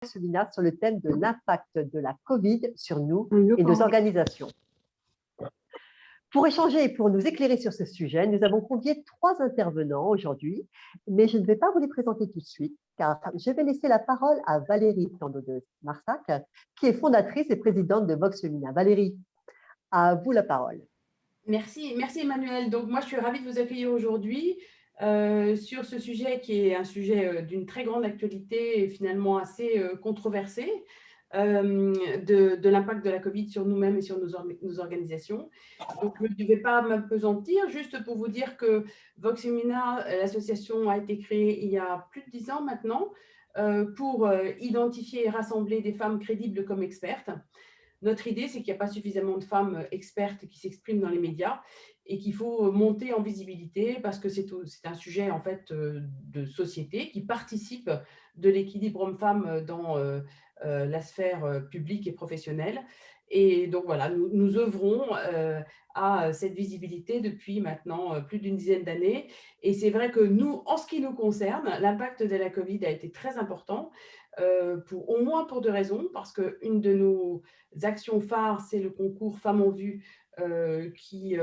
Voxemina sur le thème de l'impact de la Covid sur nous et nos organisations. Pour échanger et pour nous éclairer sur ce sujet, nous avons convié 3 intervenants aujourd'hui, mais je ne vais pas vous les présenter tout de suite, car je vais laisser la parole à Valérie Tando de Marsac, qui est fondatrice et présidente de Voxemina. Valérie, à vous la parole. Merci Emmanuel. Donc moi, je suis ravie de vous accueillir aujourd'hui sur ce sujet qui est un sujet d'une très grande actualité et finalement assez controversé, de l'impact de la Covid sur nous-mêmes et sur nos organisations. Donc je ne vais pas m'appesantir, juste pour vous dire que Voxemina, l'association a été créée il y a plus de 10 ans maintenant pour identifier et rassembler des femmes crédibles comme expertes. Notre idée, c'est qu'il n'y a pas suffisamment de femmes expertes qui s'expriment dans les médias et qu'il faut monter en visibilité parce que c'est un sujet en fait de société qui participe de l'équilibre homme-femme dans la sphère publique et professionnelle. Et donc voilà, nous œuvrons à cette visibilité depuis maintenant plus d'une dizaine d'années. Et c'est vrai que nous, en ce qui nous concerne, l'impact de la Covid a été très important, au moins pour 2 raisons. Parce qu'une de nos actions phares, c'est le concours Femmes en Vue, qui,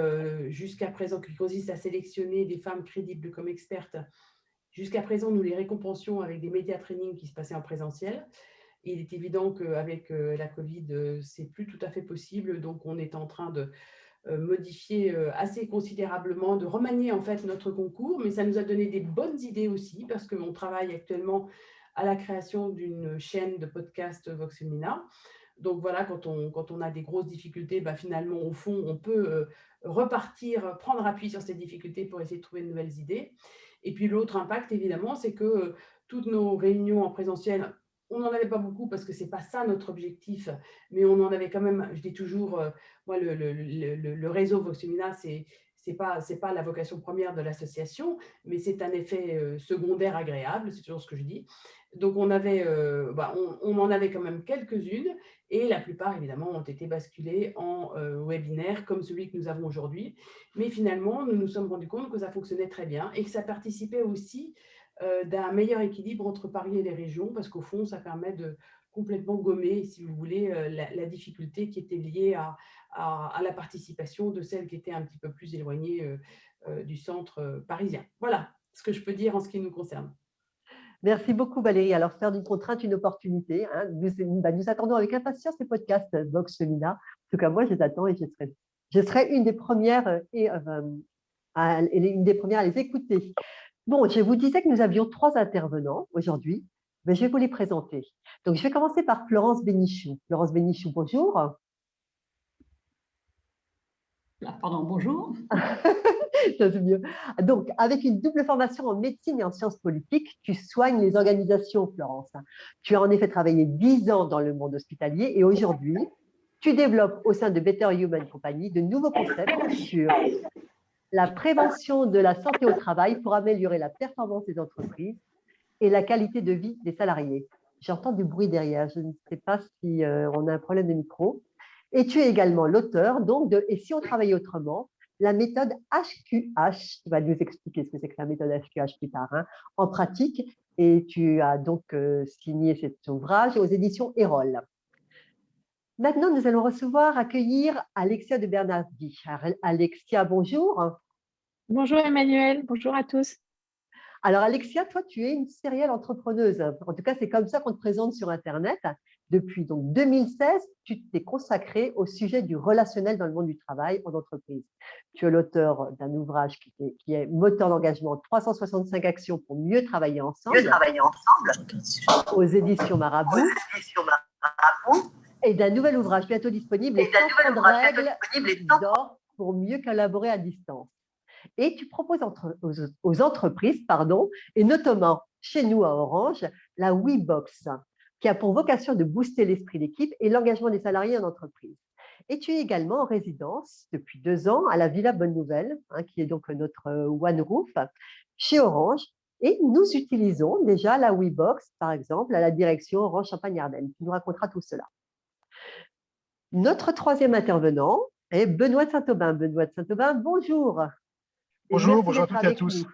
jusqu'à présent, qui consiste à sélectionner des femmes crédibles comme expertes. Jusqu'à présent, nous les récompensions avec des média trainings qui se passaient en présentiel. Et il est évident qu'avec la Covid, c'est plus tout à fait possible. Donc, on est en train de modifier assez considérablement, de remanier en fait notre concours. Mais ça nous a donné des bonnes idées aussi parce qu'on travaille actuellement à la création d'une chaîne de podcast Voxemina. Donc voilà, quand on a des grosses difficultés, finalement, au fond, on peut repartir, prendre appui sur ces difficultés pour essayer de trouver de nouvelles idées. Et puis l'autre impact, évidemment, c'est que toutes nos réunions en présentiel, on n'en avait pas beaucoup parce que ce n'est pas ça notre objectif, mais on en avait quand même, je dis toujours, moi, le réseau Voxemina, c'est pas la vocation première de l'association, mais c'est un effet secondaire agréable, c'est toujours ce que je dis. Donc on en avait quand même quelques-unes et la plupart évidemment ont été basculées en webinaire comme celui que nous avons aujourd'hui. Mais finalement, nous nous sommes rendus compte que ça fonctionnait très bien et que ça participait aussi d'un meilleur équilibre entre Paris et les régions parce qu'au fond, ça permet de complètement gommer, si vous voulez, la difficulté qui était liée à la participation de celles qui étaient un petit peu plus éloignées du centre parisien. Voilà ce que je peux dire en ce qui nous concerne. Merci beaucoup Valérie. Alors, faire d'une contrainte une opportunité. Hein. Nous attendons avec impatience ces podcasts Voxemina. En tout cas, moi, je les attends et je serai une des premières à les écouter. Bon, je vous disais que nous avions 3 intervenants aujourd'hui, mais je vais vous les présenter. Donc, je vais commencer par Florence Bénichou. Florence Bénichou, bonjour. Pardon, bonjour. Ça, c'est mieux. Donc, avec une double formation en médecine et en sciences politiques, tu soignes les organisations, Florence. Tu as en effet travaillé 10 ans dans le monde hospitalier et aujourd'hui, tu développes au sein de Better Human Company de nouveaux concepts sur la prévention de la santé au travail pour améliorer la performance des entreprises et la qualité de vie des salariés. J'entends du bruit derrière, je ne sais pas si on a un problème de micro. Et tu es également l'auteur donc de « Et si on travaillait autrement ?» la méthode HQH, tu vas nous expliquer ce que c'est que la méthode HQH plus tard, hein, en pratique, et tu as donc signé cet ouvrage aux éditions Erol. Maintenant, nous allons accueillir Alexia de Bernardi. Alexia, bonjour. Bonjour Emmanuel, bonjour à tous. Alors Alexia, toi, tu es une serial entrepreneuse. En tout cas, c'est comme ça qu'on te présente sur Internet. Depuis donc 2016, tu t'es consacrée au sujet du relationnel dans le monde du travail en entreprise. Tu es l'auteur d'un ouvrage qui est Moteur d'engagement, 365 actions pour mieux travailler ensemble. Aux éditions Marabout. Et d'un nouvel ouvrage bientôt disponible, les 130 règles d'or pour mieux collaborer à distance. Et tu proposes aux entreprises, et notamment chez nous à Orange, la WeBox, qui a pour vocation de booster l'esprit d'équipe et l'engagement des salariés en entreprise. Et tu es également en résidence depuis 2 ans à la Villa Bonne Nouvelle, qui est donc notre One Roof, chez Orange. Et nous utilisons déjà la WeBox, par exemple, à la direction Orange Champagne-Ardenne. Tu nous raconteras tout cela. Notre 3e intervenant est Benoît de Saint-Aubin. Benoît de Saint-Aubin, bonjour. Bonjour à toutes et à tous.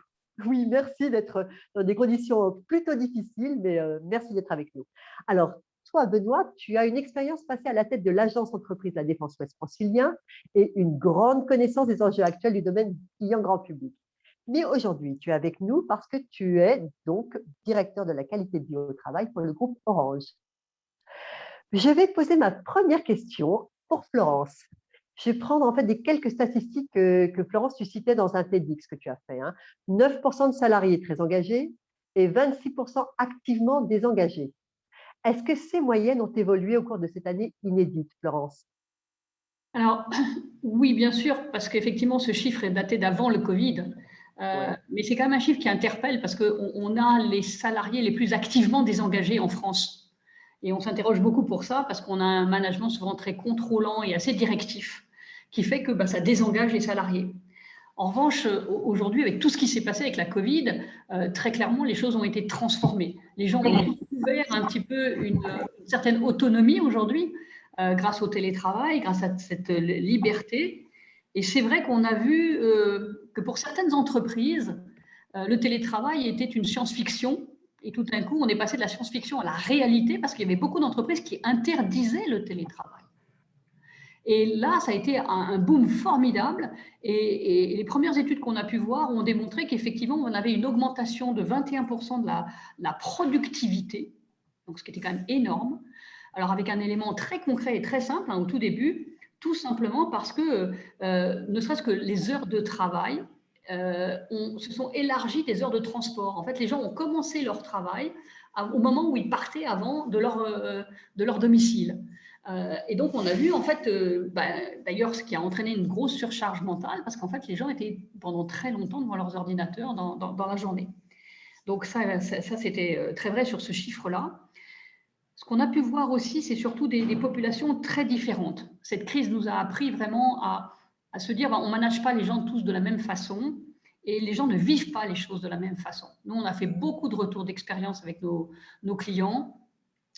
Oui, merci d'être dans des conditions plutôt difficiles, mais merci d'être avec nous. Alors, toi, Benoît, tu as une expérience passée à la tête de l'agence entreprise La Défense Ouest Francilien et une grande connaissance des enjeux actuels du domaine client grand public. Mais aujourd'hui, tu es avec nous parce que tu es donc directeur de la qualité de vie au travail pour le groupe Orange. Je vais poser ma première question pour Florence. Je vais prendre en fait des quelques statistiques que Florence, tu citais dans un TEDx que tu as fait. 9% de salariés très engagés et 26% activement désengagés. Est-ce que ces moyennes ont évolué au cours de cette année inédite, Florence? Alors, oui, bien sûr, parce qu'effectivement, ce chiffre est daté d'avant le Covid. Ouais. Mais c'est quand même un chiffre qui interpelle parce qu'on a les salariés les plus activement désengagés en France. Et on s'interroge beaucoup pour ça parce qu'on a un management souvent très contrôlant et assez directif qui fait que ça désengage les salariés. En revanche, aujourd'hui, avec tout ce qui s'est passé avec la Covid, très clairement, les choses ont été transformées. Les gens ont découvert un petit peu une certaine autonomie aujourd'hui grâce au télétravail, grâce à cette liberté. Et c'est vrai qu'on a vu que pour certaines entreprises, le télétravail était une science-fiction. Et tout d'un coup, on est passé de la science-fiction à la réalité parce qu'il y avait beaucoup d'entreprises qui interdisaient le télétravail. Et là, ça a été un boom formidable. Et les premières études qu'on a pu voir ont démontré qu'effectivement, on avait une augmentation de 21% de la productivité, donc ce qui était quand même énorme. Alors, avec un élément très concret et très simple au tout début, tout simplement parce que, ne serait-ce que les heures de travail se sont élargies des heures de transport. En fait, les gens ont commencé leur travail au moment où ils partaient avant de leur domicile. Et donc, on a vu, en fait, d'ailleurs, ce qui a entraîné une grosse surcharge mentale, parce qu'en fait, les gens étaient pendant très longtemps devant leurs ordinateurs dans la journée. Donc, ça c'était très vrai sur ce chiffre-là. Ce qu'on a pu voir aussi, c'est surtout des populations très différentes. Cette crise nous a appris vraiment à se dire, on ne manage pas les gens tous de la même façon, et les gens ne vivent pas les choses de la même façon. Nous, on a fait beaucoup de retours d'expérience avec nos clients.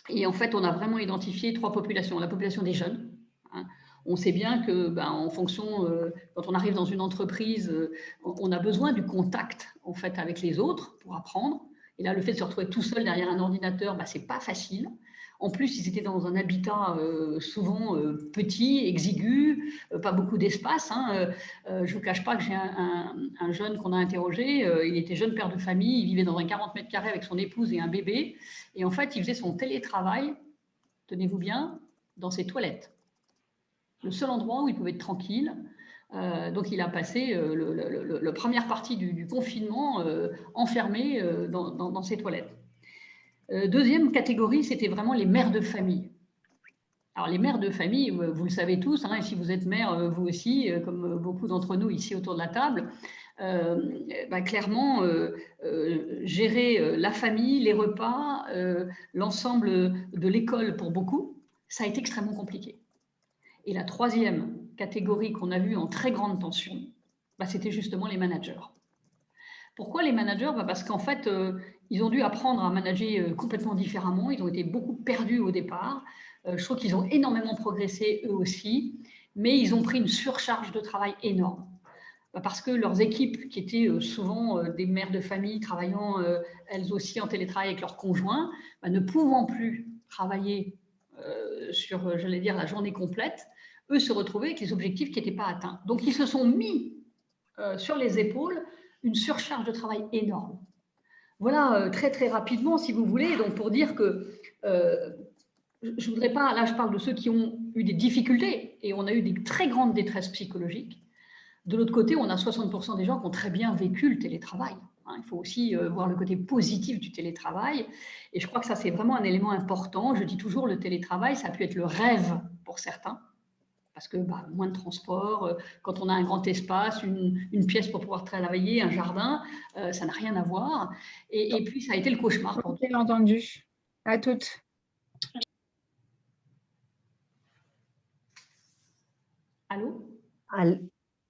Et en fait, on a vraiment identifié 3 populations. La population des jeunes. On sait bien que, en fonction, quand on arrive dans une entreprise, on a besoin du contact en fait avec les autres pour apprendre. Et là, le fait de se retrouver tout seul derrière un ordinateur, c'est pas facile. En plus, ils étaient dans un habitat souvent petit, exigu, pas beaucoup d'espace. Je ne vous cache pas que j'ai un jeune qu'on a interrogé. Il était jeune père de famille. Il vivait dans un 40 mètres carrés avec son épouse et un bébé. Et en fait, il faisait son télétravail, tenez-vous bien, dans ses toilettes. Le seul endroit où il pouvait être tranquille. Donc, il a passé la première partie du confinement enfermé dans ses toilettes. Deuxième catégorie, c'était vraiment les mères de famille. Alors, les mères de famille, vous le savez tous, et si vous êtes mère, vous aussi, comme beaucoup d'entre nous ici autour de la table, clairement, gérer la famille, les repas, l'ensemble de l'école pour beaucoup, ça a été extrêmement compliqué. Et la troisième catégorie qu'on a vue en très grande tension, c'était justement les managers. Pourquoi les managers? Parce qu'en fait, ils ont dû apprendre à manager complètement différemment. Ils ont été beaucoup perdus au départ. Je trouve qu'ils ont énormément progressé eux aussi, mais ils ont pris une surcharge de travail énorme. Parce que leurs équipes, qui étaient souvent des mères de famille travaillant elles aussi en télétravail avec leurs conjoints, ne pouvant plus travailler sur, j'allais dire, la journée complète, eux se retrouvaient avec les objectifs qui n'étaient pas atteints. Donc, ils se sont mis sur les épaules une surcharge de travail énorme. Voilà, très très rapidement, si vous voulez, donc pour dire que je ne voudrais pas, là je parle de ceux qui ont eu des difficultés et on a eu des très grandes détresses psychologiques. De l'autre côté, on a 60% des gens qui ont très bien vécu le télétravail. Il faut aussi voir le côté positif du télétravail. Et je crois que ça, c'est vraiment un élément important. Je dis toujours, le télétravail, ça a pu être le rêve pour certains. Parce que moins de transport, quand on a un grand espace, une pièce pour pouvoir travailler, un jardin, ça n'a rien à voir. Et puis, ça a été le cauchemar. Bien entendu. À toutes. Allô?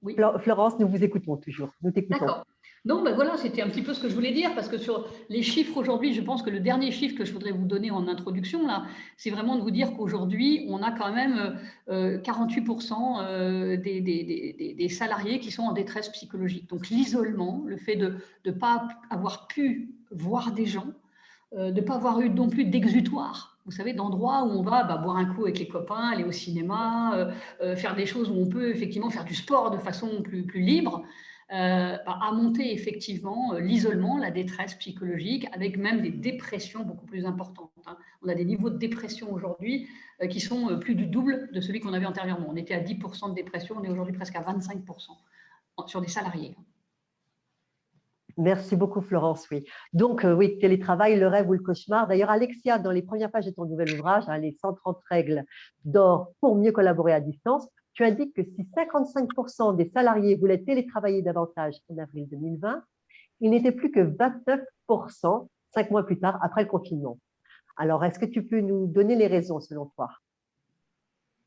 Oui. Florence, nous vous écoutons toujours. Nous t'écoutons. D'accord. Non, ben voilà, c'était un petit peu ce que je voulais dire, parce que sur les chiffres aujourd'hui, je pense que le dernier chiffre que je voudrais vous donner en introduction, là, c'est vraiment de vous dire qu'aujourd'hui, on a quand même 48% des salariés qui sont en détresse psychologique. Donc l'isolement, le fait de ne pas avoir pu voir des gens, de ne pas avoir eu non plus d'exutoire. Vous savez, d'endroits où on va boire un coup avec les copains, aller au cinéma, faire des choses où on peut effectivement faire du sport de façon plus libre. À monter effectivement l'isolement, la détresse psychologique, avec même des dépressions beaucoup plus importantes. Hein. On a des niveaux de dépression aujourd'hui qui sont plus du double de celui qu'on avait antérieurement. On était à 10% de dépression, on est aujourd'hui presque à 25% sur des salariés. Merci beaucoup, Florence. Oui. Donc, oui, télétravail, le rêve ou le cauchemar. D'ailleurs, Alexia, dans les premières pages de ton nouvel ouvrage, hein, les 130 règles d'or pour mieux collaborer à distance, tu indiques que si 55% des salariés voulaient télétravailler davantage en avril 2020, il n'était plus que 29% 5 mois plus tard, après le confinement. Alors, est-ce que tu peux nous donner les raisons selon toi?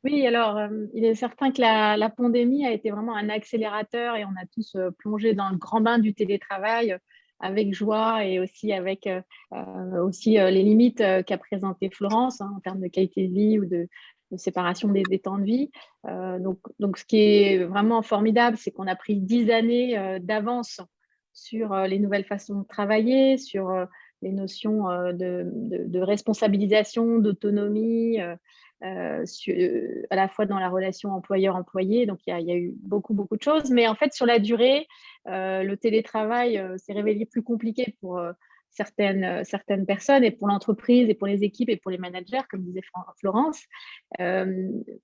Oui, alors, il est certain que la pandémie a été vraiment un accélérateur et on a tous plongé dans le grand bain du télétravail avec joie et aussi avec les limites qu'a présentées Florence en termes de qualité de vie ou de séparation des temps de vie. Donc, ce qui est vraiment formidable, c'est qu'on a pris 10 années d'avance sur les nouvelles façons de travailler, sur les notions de responsabilisation, d'autonomie, à la fois dans la relation employeur-employé. Donc, il y a eu beaucoup de choses. Mais en fait, sur la durée, le télétravail s'est révélé plus compliqué pour certaines personnes et pour l'entreprise et pour les équipes et pour les managers, comme disait Florence.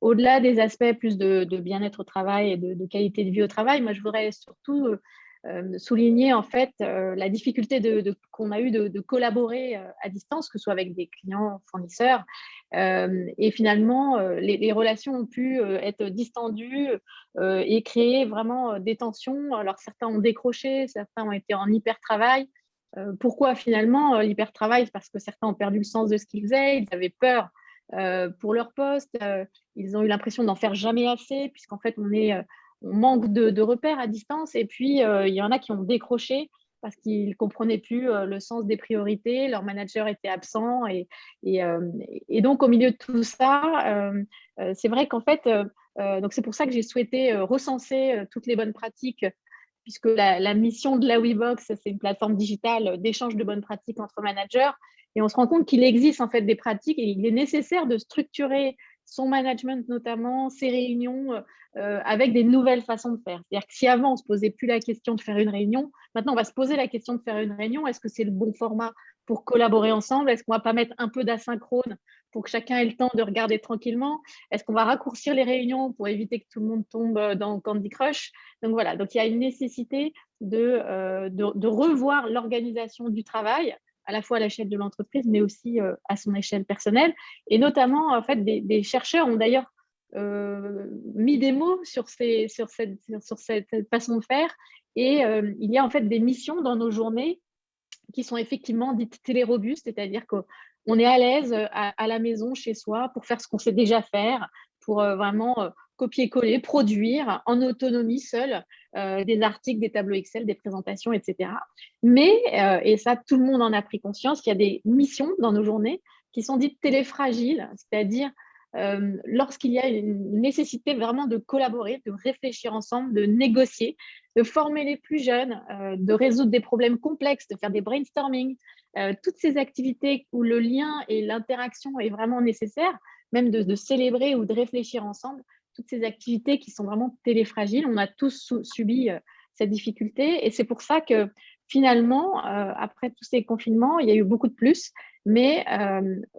Au-delà des aspects plus de bien-être au travail et de qualité de vie au travail, moi, je voudrais surtout souligner en fait la difficulté qu'on a eu de collaborer à distance, que ce soit avec des clients, fournisseurs. Et finalement, les relations ont pu être distendues et créer vraiment des tensions. Alors certains ont décroché, certains ont été en hyper-travail. Pourquoi finalement l'hyper-travail? Parce que certains ont perdu le sens de ce qu'ils faisaient, ils avaient peur pour leur poste, ils ont eu l'impression d'en faire jamais assez, puisqu'en fait on manque de repères à distance. Et puis, il y en a qui ont décroché parce qu'ils ne comprenaient plus le sens des priorités, leur manager était absent. Et donc, au milieu de tout ça, c'est vrai qu'en fait, donc c'est pour ça que j'ai souhaité recenser toutes les bonnes pratiques, puisque la mission de la WeBox, c'est une plateforme digitale d'échange de bonnes pratiques entre managers. Et on se rend compte qu'il existe en fait des pratiques et il est nécessaire de structurer son management, notamment ses réunions, avec des nouvelles façons de faire. C'est-à-dire que si avant, on ne se posait plus la question de faire une réunion, maintenant, on va se poser la question de faire une réunion. Est-ce que c'est le bon format pour collaborer ensemble? Est-ce qu'on ne va pas mettre un peu d'asynchrone pour que chacun ait le temps de regarder tranquillement? Est-ce qu'on va raccourcir les réunions pour éviter que tout le monde tombe dans Candy Crush? Donc voilà, donc il y a une nécessité de revoir l'organisation du travail, à la fois à l'échelle de l'entreprise, mais aussi à son échelle personnelle. Et notamment, en fait, des chercheurs ont d'ailleurs mis des mots sur cette façon de faire. Et il y a en fait des missions dans nos journées qui sont effectivement dites télérobustes, c'est-à-dire qu'on est à l'aise à la maison, chez soi, pour faire ce qu'on sait déjà faire, pour vraiment copier-coller, produire en autonomie seule des articles, des tableaux Excel, des présentations, etc. Mais, et ça, tout le monde en a pris conscience, qu'il y a des missions dans nos journées qui sont dites téléfragiles, c'est-à-dire lorsqu'il y a une nécessité vraiment de collaborer, de réfléchir ensemble, de négocier, de former les plus jeunes, de résoudre des problèmes complexes, de faire des brainstorming, toutes ces activités où le lien et l'interaction est vraiment nécessaire, même de célébrer ou de réfléchir ensemble, toutes ces activités qui sont vraiment téléfragiles. On a tous subi cette difficulté et c'est pour ça que finalement, après tous ces confinements, il y a eu beaucoup de plus. Mais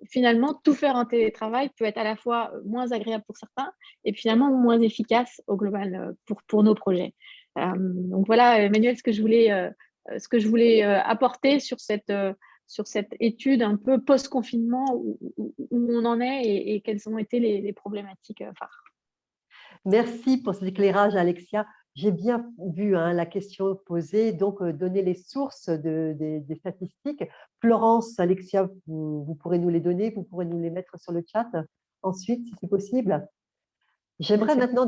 finalement, tout faire en télétravail peut être à la fois moins agréable pour certains et finalement moins efficace au global pour nos projets. Donc voilà, Emmanuel, ce que je voulais apporter sur cette étude un peu post-confinement, où on en est et quelles ont été les problématiques phares. Merci pour cet éclairage, Alexia. J'ai bien vu la question posée, donc donner les sources des statistiques. Florence, Alexia, vous pourrez nous les donner, vous pourrez nous les mettre sur le chat ensuite, si c'est possible. J'aimerais maintenant…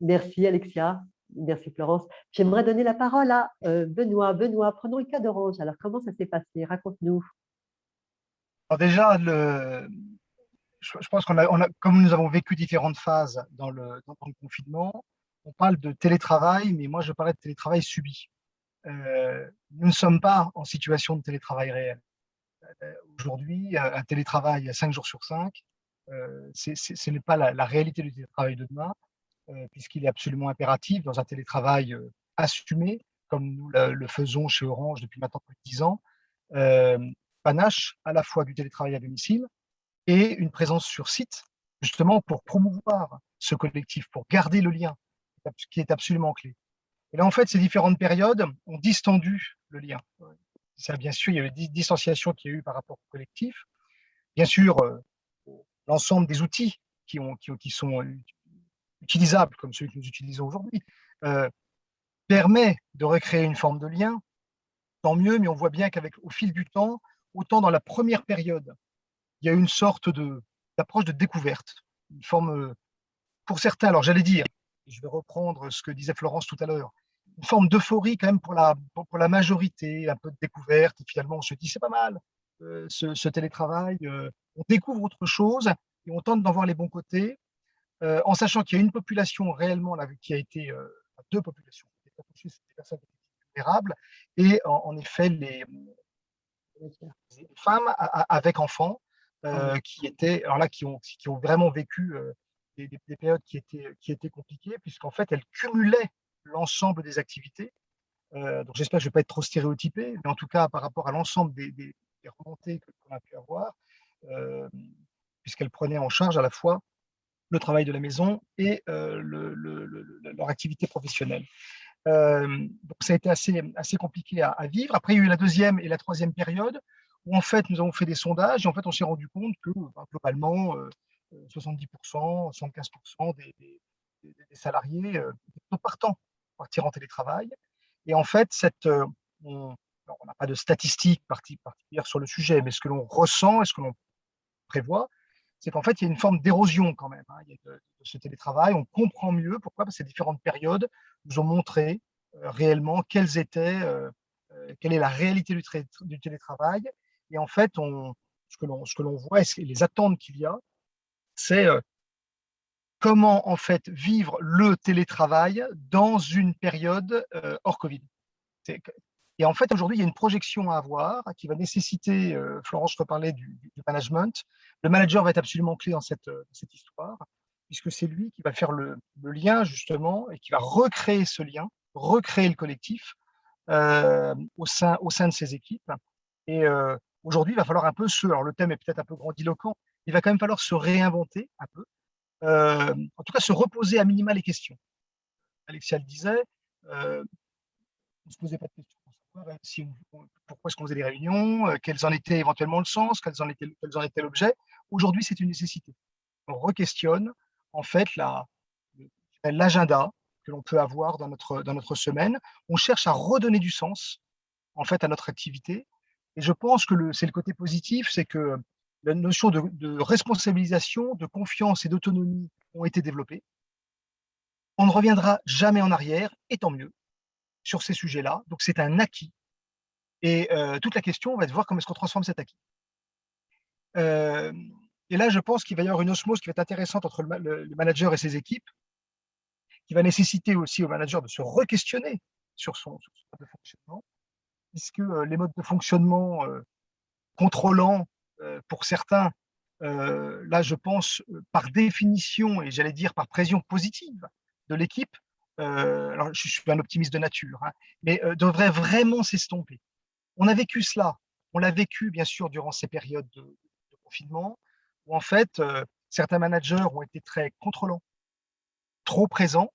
Merci, Alexia. Merci Florence. J'aimerais donner la parole à Benoît. Benoît, prenons le cas d'Orange. Alors, comment ça s'est passé? Raconte-nous. Alors déjà, je pense comme nous avons vécu différentes phases dans le confinement, on parle de télétravail, mais moi je parlais de télétravail subi. Nous ne sommes pas en situation de télétravail réel. Aujourd'hui, un télétravail à 5 jours sur 5, ce n'est pas la réalité du télétravail de demain, puisqu'il est absolument impératif dans un télétravail assumé, comme nous le faisons chez Orange depuis maintenant plus de 10 ans, euh, panache à la fois du télétravail à domicile et une présence sur site, justement pour promouvoir ce collectif, pour garder le lien, qui est absolument clé. Et là, en fait, ces différentes périodes ont distendu le lien. Ça, bien sûr, il y a eu des distanciations qu'il y a eu par rapport au collectif. Bien sûr, l'ensemble des outils qui sont utilisables, comme ceux que nous utilisons aujourd'hui, permet de recréer une forme de lien. Tant mieux, mais on voit bien qu'au fil du temps, autant dans la première période, il y a une sorte d'approche de découverte, une forme, pour certains, alors j'allais dire, je vais reprendre ce que disait Florence tout à l'heure, une forme d'euphorie quand même pour la majorité, un peu de découverte, et finalement on se dit c'est pas mal, ce télétravail, on découvre autre chose, et on tente d'en voir les bons côtés, en sachant qu'il y a une population réellement là, qui a été, deux populations, des personnes vulnérables, et en effet les femmes avec enfants, alors là, qui ont vraiment vécu des périodes qui étaient compliquées, puisqu'en fait, elles cumulaient l'ensemble des activités. Donc, j'espère que je ne vais pas être trop stéréotypé, mais en tout cas, par rapport à l'ensemble des remontées qu'on a pu avoir, puisqu'elles prenaient en charge à la fois le travail de la maison et leur activité professionnelle. Donc, ça a été assez compliqué à vivre. Après, il y a eu la deuxième et la troisième période où, en fait, nous avons fait des sondages et en fait, on s'est rendu compte que, globalement, 70%, 75% des salariés étaient partants pour partir en télétravail. Et en fait, on n'a pas de statistiques particulières sur le sujet, mais ce que l'on ressent et ce que l'on prévoit, c'est qu'en fait, il y a une forme d'érosion quand même, il y a de ce télétravail. On comprend mieux pourquoi, parce que ces différentes périodes nous ont montré réellement quelle est la réalité du télétravail. Et en fait, ce que l'on voit et les attentes qu'il y a, c'est comment en fait vivre le télétravail dans une période hors Covid. Et en fait, aujourd'hui, il y a une projection à avoir qui va nécessiter, Florence reparlait du management. Le manager va être absolument clé dans cette histoire, puisque c'est lui qui va faire le lien, justement, et qui va recréer ce lien, recréer le collectif au sein de ses équipes. Et aujourd'hui, il va falloir un peu alors le thème est peut-être un peu grandiloquent, il va quand même falloir se réinventer un peu, en tout cas se reposer à minima les questions. Alexia le disait, on ne se posait pas de questions pour savoir pourquoi est-ce qu'on faisait des réunions, quels en étaient éventuellement le sens, quels en étaient l'objet. Aujourd'hui, c'est une nécessité. On re-questionne en fait l'agenda que l'on peut avoir dans notre semaine. On cherche à redonner du sens en fait à notre activité. Et je pense que c'est le côté positif, c'est que la notion de responsabilisation, de confiance et d'autonomie ont été développées. On ne reviendra jamais en arrière, et tant mieux, sur ces sujets-là. Donc, c'est un acquis. Et toute la question va être de voir comment est-ce qu'on transforme cet acquis. Et là, je pense qu'il va y avoir une osmose qui va être intéressante entre le manager et ses équipes, qui va nécessiter aussi au manager de se re-questionner sur son mode de fonctionnement, puisque les modes de fonctionnement contrôlants, pour certains, là, je pense, par définition, et j'allais dire par pression positive de l'équipe, alors je suis un optimiste de nature, mais devrait vraiment s'estomper. On a vécu cela, on l'a vécu bien sûr durant ces périodes de confinement, où en fait, certains managers ont été très contrôlants, trop présents,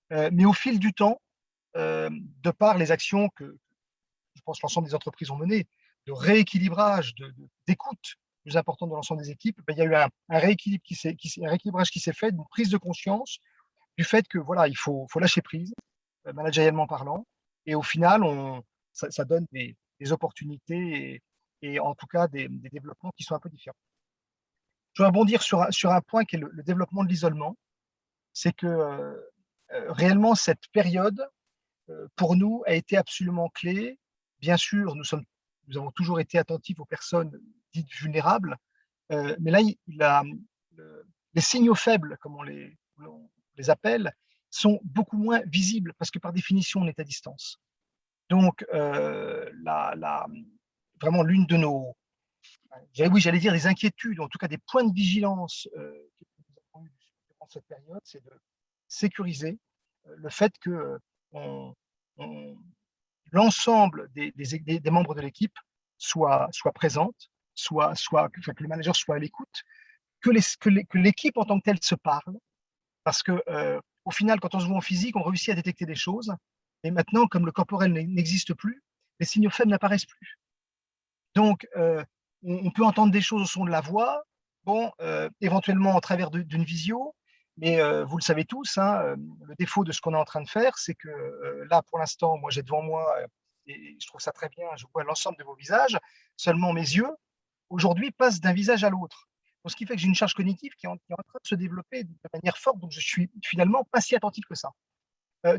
mais au fil du temps, de par les actions que je pense l'ensemble des entreprises ont menées, de rééquilibrage, d'écoute plus importante de l'ensemble des équipes, il y a eu un rééquilibrage qui s'est fait, une prise de conscience du fait que voilà, il faut lâcher prise, managérialement parlant, et au final, ça donne des opportunités et en tout cas des développements qui sont un peu différents. Je vais rebondir sur un point qui est le développement de l'isolement. C'est que réellement, cette période, pour nous, a été absolument clé. Bien sûr, nous avons toujours été attentifs aux personnes dites vulnérables, mais là, les signaux faibles, comme on les appelle, sont beaucoup moins visibles parce que par définition, on est à distance. Donc, vraiment, l'une de nos, j'allais dire des inquiétudes, en tout cas des points de vigilance que nous avons eu durant cette période, c'est de sécuriser le fait que l'ensemble des membres de l'équipe soient présentes, que le manager soit à l'écoute, que l'équipe en tant que telle se parle, parce que au final, quand on se voit en physique, on réussit à détecter des choses, et maintenant, comme le corporel n'existe plus, les signaux faibles n'apparaissent plus. Donc, on peut entendre des choses au son de la voix, bon, éventuellement au travers d'une visio, mais vous le savez tous, hein, le défaut de ce qu'on est en train de faire, c'est que là, pour l'instant, moi, j'ai devant moi, et je trouve ça très bien, je vois l'ensemble de vos visages, seulement mes yeux, aujourd'hui, passent d'un visage à l'autre. Donc, ce qui fait que j'ai une charge cognitive qui est en train de se développer de manière forte, donc je suis finalement pas si attentif que ça.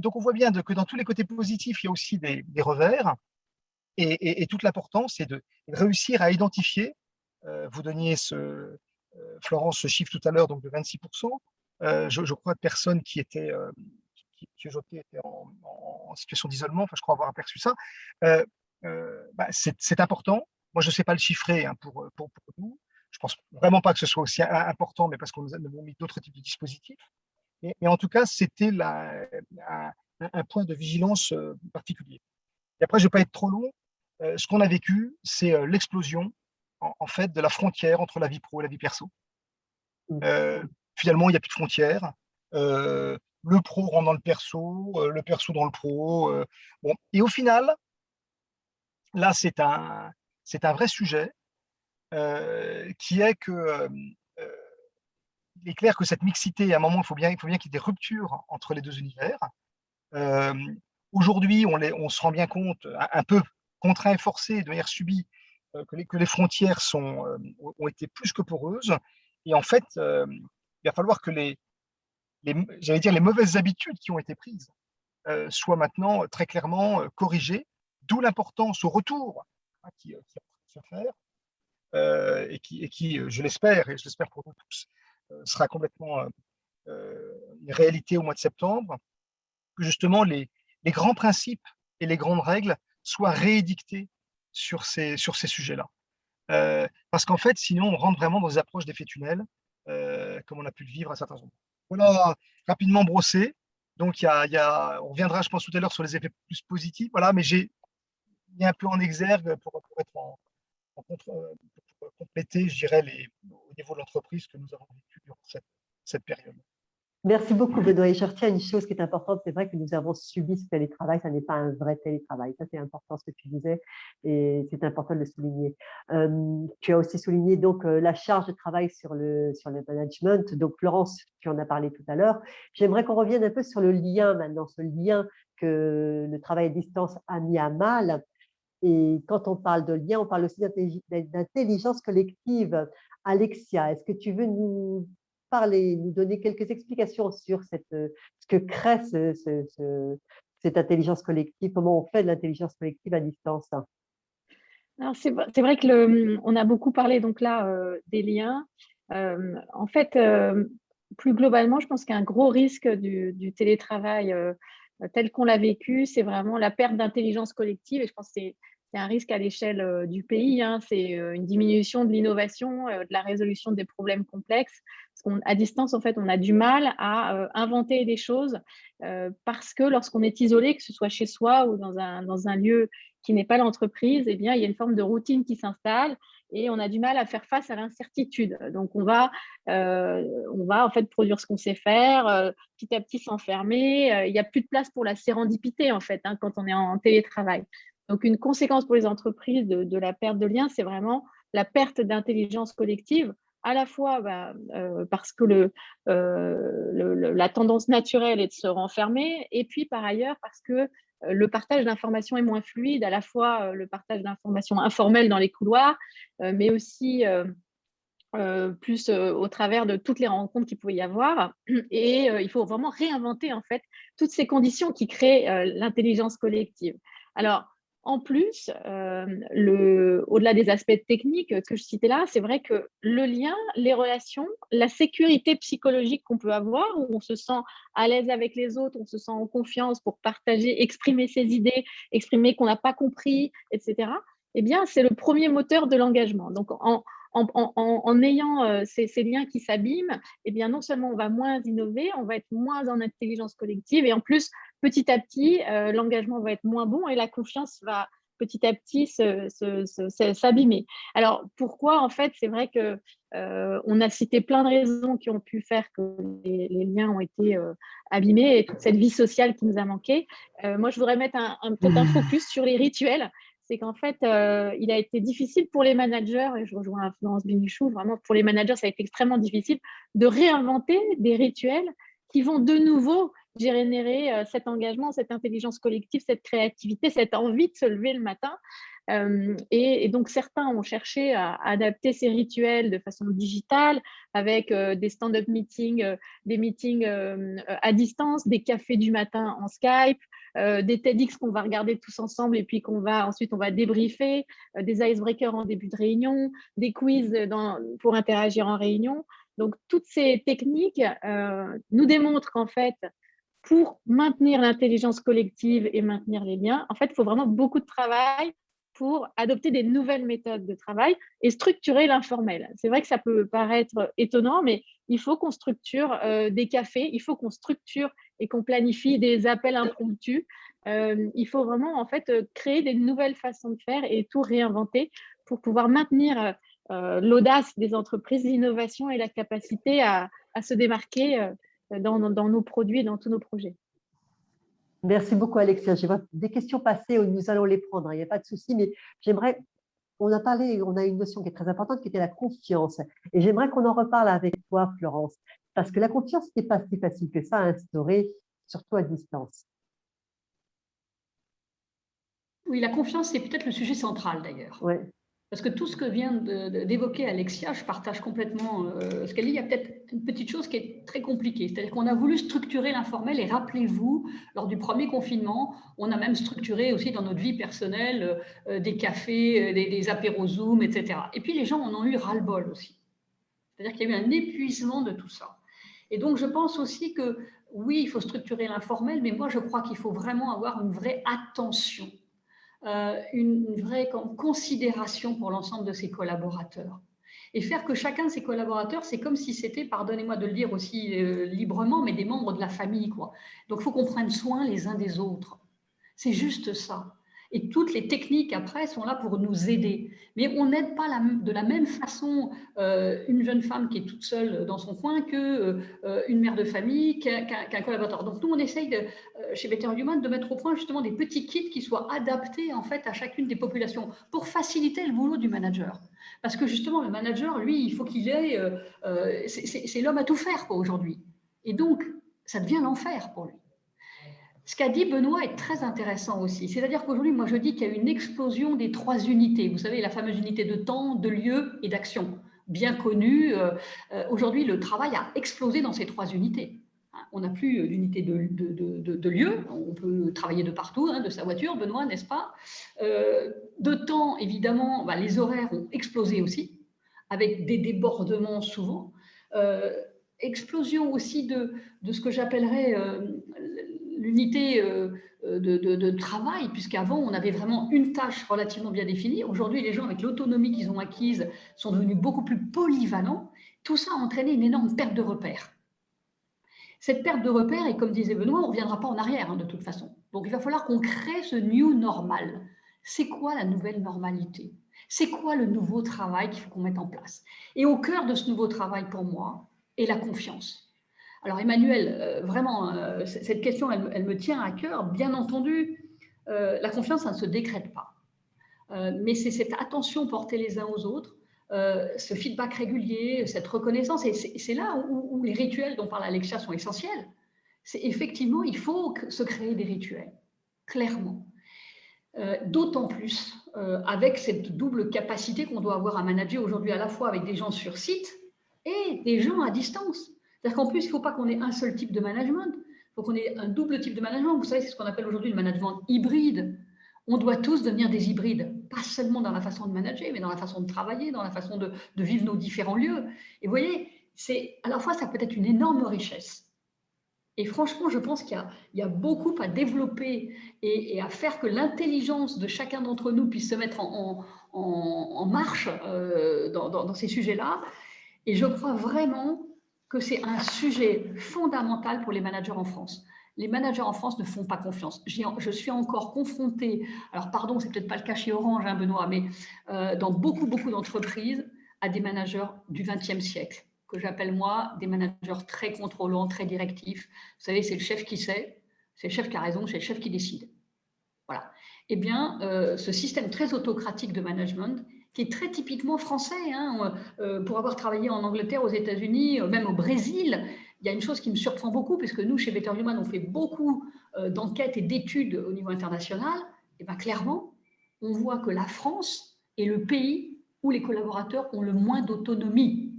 Donc, on voit bien que dans tous les côtés positifs, il y a aussi des revers. Et toute l'importance, c'est de réussir à identifier, vous donniez Florence, ce chiffre tout à l'heure, donc de 26%, je crois, de personnes qui étaient en situation d'isolement, enfin, je crois avoir aperçu ça. C'est important. Moi, je ne sais pas le chiffrer, hein, pour nous. Je ne pense vraiment pas que ce soit aussi important, mais parce qu'on nous a mis d'autres types de dispositifs. Mais en tout cas, c'était un point de vigilance particulier. Et après, je ne vais pas être trop long. Ce qu'on a vécu, c'est l'explosion en fait de la frontière entre la vie pro et la vie perso. Finalement, il n'y a plus de frontières. Le pro rentre dans le perso dans le pro. Bon. Et au final, là, c'est un vrai sujet qui est que il est clair que cette mixité, à un moment, il faut bien qu'il y ait des ruptures entre les deux univers. Aujourd'hui, on se rend bien compte, un peu contraint et forcé, de manière subie, que les frontières ont été plus que poreuses. Et en fait, il va falloir que j'allais dire, les mauvaises habitudes qui ont été prises soient maintenant très clairement corrigées, d'où l'importance au retour, hein, qui est en train de se faire, et qui, je l'espère, et je l'espère pour nous tous, sera complètement une réalité au mois de septembre, que justement les grands principes et les grandes règles soient réédictés sur ces sujets-là. Parce qu'en fait, sinon, on rentre vraiment dans des approches d'effet tunnel, comme on a pu le vivre à certains endroits. Voilà, rapidement brossé. Donc, on reviendra, je pense, tout à l'heure sur les effets plus positifs. Voilà, mais j'ai mis un peu en exergue pour compléter, je dirais, au niveau de l'entreprise que nous avons vécu durant cette période. Merci beaucoup, Benoît. Et je retiens une chose qui est importante, c'est vrai que nous avons subi ce télétravail, ça n'est pas un vrai télétravail. Ça, c'est important ce que tu disais et c'est important de le souligner. Tu as aussi souligné donc la charge de travail sur le management. Donc, Florence, tu en as parlé tout à l'heure. J'aimerais qu'on revienne un peu sur le lien maintenant, ce lien que le travail à distance a mis à mal. Et quand on parle de lien, on parle aussi d'intelligence collective. Alexia, est-ce que tu veux nous donner quelques explications sur ce que crée cette intelligence collective, comment on fait de l'intelligence collective à distance? Alors, c'est vrai que on a beaucoup parlé donc là des liens. En fait, plus globalement, je pense qu'un gros risque du télétravail tel qu'on l'a vécu, c'est vraiment la perte d'intelligence collective. Et je pense que c'est un risque à l'échelle du pays. Hein. C'est une diminution de l'innovation, de la résolution des problèmes complexes. Parce qu'à distance, en fait, on a du mal à inventer des choses parce que lorsqu'on est isolé, que ce soit chez soi ou dans un lieu qui n'est pas l'entreprise, eh bien, il y a une forme de routine qui s'installe et on a du mal à faire face à l'incertitude. Donc, on va en fait produire ce qu'on sait faire, petit à petit s'enfermer. Il n'y a plus de place pour la sérendipité, en fait, hein, quand on est en télétravail. Donc, une conséquence pour les entreprises de la perte de lien, c'est vraiment la perte d'intelligence collective, à la fois parce que la tendance naturelle est de se renfermer, et puis par ailleurs parce que le partage d'informations est moins fluide, à la fois le partage d'informations informelles dans les couloirs, mais aussi plus au travers de toutes les rencontres qu'il pouvait y avoir. Et il faut vraiment réinventer en fait toutes ces conditions qui créent l'intelligence collective. Alors, en plus, au-delà des aspects techniques que je citais là, c'est vrai que le lien, les relations, la sécurité psychologique qu'on peut avoir, où on se sent à l'aise avec les autres, on se sent en confiance pour partager, exprimer ses idées, exprimer qu'on n'a pas compris, etc. Eh bien, c'est le premier moteur de l'engagement. Donc, en ayant ces liens qui s'abîment, eh bien, non seulement on va moins innover, on va être moins en intelligence collective, et en plus, petit à petit, l'engagement va être moins bon et la confiance va petit à petit s'abîmer. Alors, pourquoi, en fait, c'est vrai que on a cité plein de raisons qui ont pu faire que les liens ont été abîmés et toute cette vie sociale qui nous a manqué. Moi, je voudrais mettre peut-être un focus sur les rituels. C'est qu'en fait, il a été difficile pour les managers, et je rejoins Florence Bénichou, vraiment pour les managers, ça a été extrêmement difficile de réinventer des rituels qui vont de nouveau générer cet engagement, cette intelligence collective, cette créativité, cette envie de se lever le matin. Et donc, certains ont cherché à adapter ces rituels de façon digitale avec des stand-up meetings, des meetings à distance, des cafés du matin en Skype, des TEDx qu'on va regarder tous ensemble et puis ensuite on va débriefer, des icebreakers en début de réunion, des quiz pour interagir en réunion. Donc, toutes ces techniques nous démontrent qu'en fait, pour maintenir l'intelligence collective et maintenir les liens, en fait, il faut vraiment beaucoup de travail pour adopter des nouvelles méthodes de travail et structurer l'informel. C'est vrai que ça peut paraître étonnant, mais il faut qu'on structure des cafés, il faut qu'on structure et qu'on planifie des appels impromptus. Il faut vraiment en fait créer des nouvelles façons de faire et tout réinventer pour pouvoir maintenir l'audace des entreprises, l'innovation et la capacité à se démarquer dans nos produits et dans tous nos projets. Merci beaucoup, Alexia. J'ai des questions passées, nous allons les prendre, il n'y a pas de souci, mais j'aimerais, on a une notion qui est très importante, qui était la confiance. Et j'aimerais qu'on en reparle avec toi, Florence, parce que la confiance, ce n'est pas si facile que ça à instaurer, surtout à distance. Oui, la confiance, c'est peut-être le sujet central d'ailleurs. Ouais. Parce que tout ce que vient d'évoquer Alexia, je partage complètement ce qu'elle dit. Il y a peut-être une petite chose qui est très compliquée. C'est-à-dire qu'on a voulu structurer l'informel et rappelez-vous, lors du premier confinement, on a même structuré aussi dans notre vie personnelle des cafés, des apéros Zoom, etc. Et puis les gens en ont eu ras-le-bol aussi. C'est-à-dire qu'il y a eu un épuisement de tout ça. Et donc je pense aussi que oui, il faut structurer l'informel, mais moi je crois qu'il faut vraiment avoir une vraie attention. Une vraie considération pour l'ensemble de ses collaborateurs. Et faire que chacun de ses collaborateurs, c'est comme si c'était, pardonnez-moi de le dire aussi librement, mais des membres de la famille, quoi. Donc, il faut qu'on prenne soin les uns des autres. C'est juste ça. Et toutes les techniques, après, sont là pour nous aider. Mais on n'aide pas de la même façon une jeune femme qui est toute seule dans son coin qu'une mère de famille, qu'un collaborateur. Donc, nous, on essaye, chez Better Human, de mettre au point justement des petits kits qui soient adaptés en fait, à chacune des populations pour faciliter le boulot du manager. Parce que justement, le manager, lui, il faut qu'il ait… c'est l'homme à tout faire aujourd'hui. Et donc, ça devient l'enfer pour lui. Ce qu'a dit Benoît est très intéressant aussi. C'est-à-dire qu'aujourd'hui, moi, je dis qu'il y a une explosion des 3 unités. Vous savez, la fameuse unité de temps, de lieu et d'action. Bien connue. Aujourd'hui, le travail a explosé dans ces 3 unités. On n'a plus d'unité de lieu. On peut travailler de partout, de sa voiture, Benoît, n'est-ce pas? De temps, évidemment, les horaires ont explosé aussi, avec des débordements souvent. Explosion aussi de ce que j'appellerais… l'unité de travail, puisqu'avant, on avait vraiment une tâche relativement bien définie. Aujourd'hui, les gens, avec l'autonomie qu'ils ont acquise, sont devenus beaucoup plus polyvalents. Tout ça a entraîné une énorme perte de repères. Cette perte de repères, et comme disait Benoît, on ne reviendra pas en arrière, de toute façon. Donc, il va falloir qu'on crée ce new normal. C'est quoi la nouvelle normalité? C'est quoi le nouveau travail qu'il faut qu'on mette en place? Et au cœur de ce nouveau travail, pour moi, est la confiance. Alors Emmanuel, vraiment, cette question, elle me tient à cœur. Bien entendu, la confiance, ça ne se décrète pas. Mais c'est cette attention portée les uns aux autres, ce feedback régulier, cette reconnaissance. Et c'est là où les rituels dont parle Alexia sont essentiels. C'est effectivement, il faut se créer des rituels, clairement. d'autant plus avec cette double capacité qu'on doit avoir à manager aujourd'hui à la fois avec des gens sur site et des gens à distance. C'est-à-dire qu'en plus, il ne faut pas qu'on ait un seul type de management, il faut qu'on ait un double type de management. Vous savez, c'est ce qu'on appelle aujourd'hui le management hybride. On doit tous devenir des hybrides, pas seulement dans la façon de manager, mais dans la façon de travailler, dans la façon de vivre nos différents lieux. Et vous voyez, à la fois, ça peut être une énorme richesse. Et franchement, je pense qu'il y a beaucoup à développer et à faire que l'intelligence de chacun d'entre nous puisse se mettre en marche dans ces sujets-là. Et je crois vraiment que c'est un sujet fondamental pour les managers en France. Les managers en France ne font pas confiance. Je suis encore confrontée, alors pardon, c'est peut-être pas le cas chez Orange, hein, Benoît, mais dans beaucoup d'entreprises, à des managers du XXe siècle, que j'appelle moi des managers très contrôlants, très directifs. Vous savez, c'est le chef qui sait, c'est le chef qui a raison, c'est le chef qui décide. Voilà. Eh bien, ce système très autocratique de management, qui est très typiquement français, hein, pour avoir travaillé en Angleterre, aux États-Unis, même au Brésil, il y a une chose qui me surprend beaucoup, parce que nous, chez Better Human, on fait beaucoup d'enquêtes et d'études au niveau international. Et bien, clairement, on voit que la France est le pays où les collaborateurs ont le moins d'autonomie.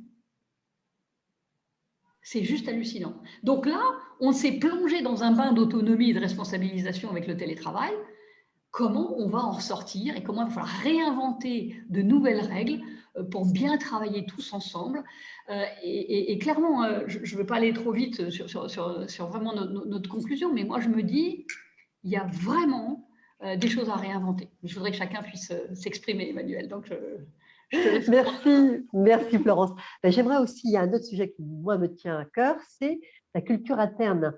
C'est juste hallucinant. Donc là, on s'est plongé dans un bain d'autonomie et de responsabilisation avec le télétravail. Comment on va en ressortir et comment il va falloir réinventer de nouvelles règles pour bien travailler tous ensemble. Et clairement, je ne veux pas aller trop vite sur vraiment notre conclusion, mais moi je me dis, il y a vraiment des choses à réinventer. Je voudrais que chacun puisse s'exprimer, Emmanuel. Donc, je te laisse. Merci Florence. J'aimerais aussi, il y a un autre sujet qui, moi, me tient à cœur, c'est la culture interne.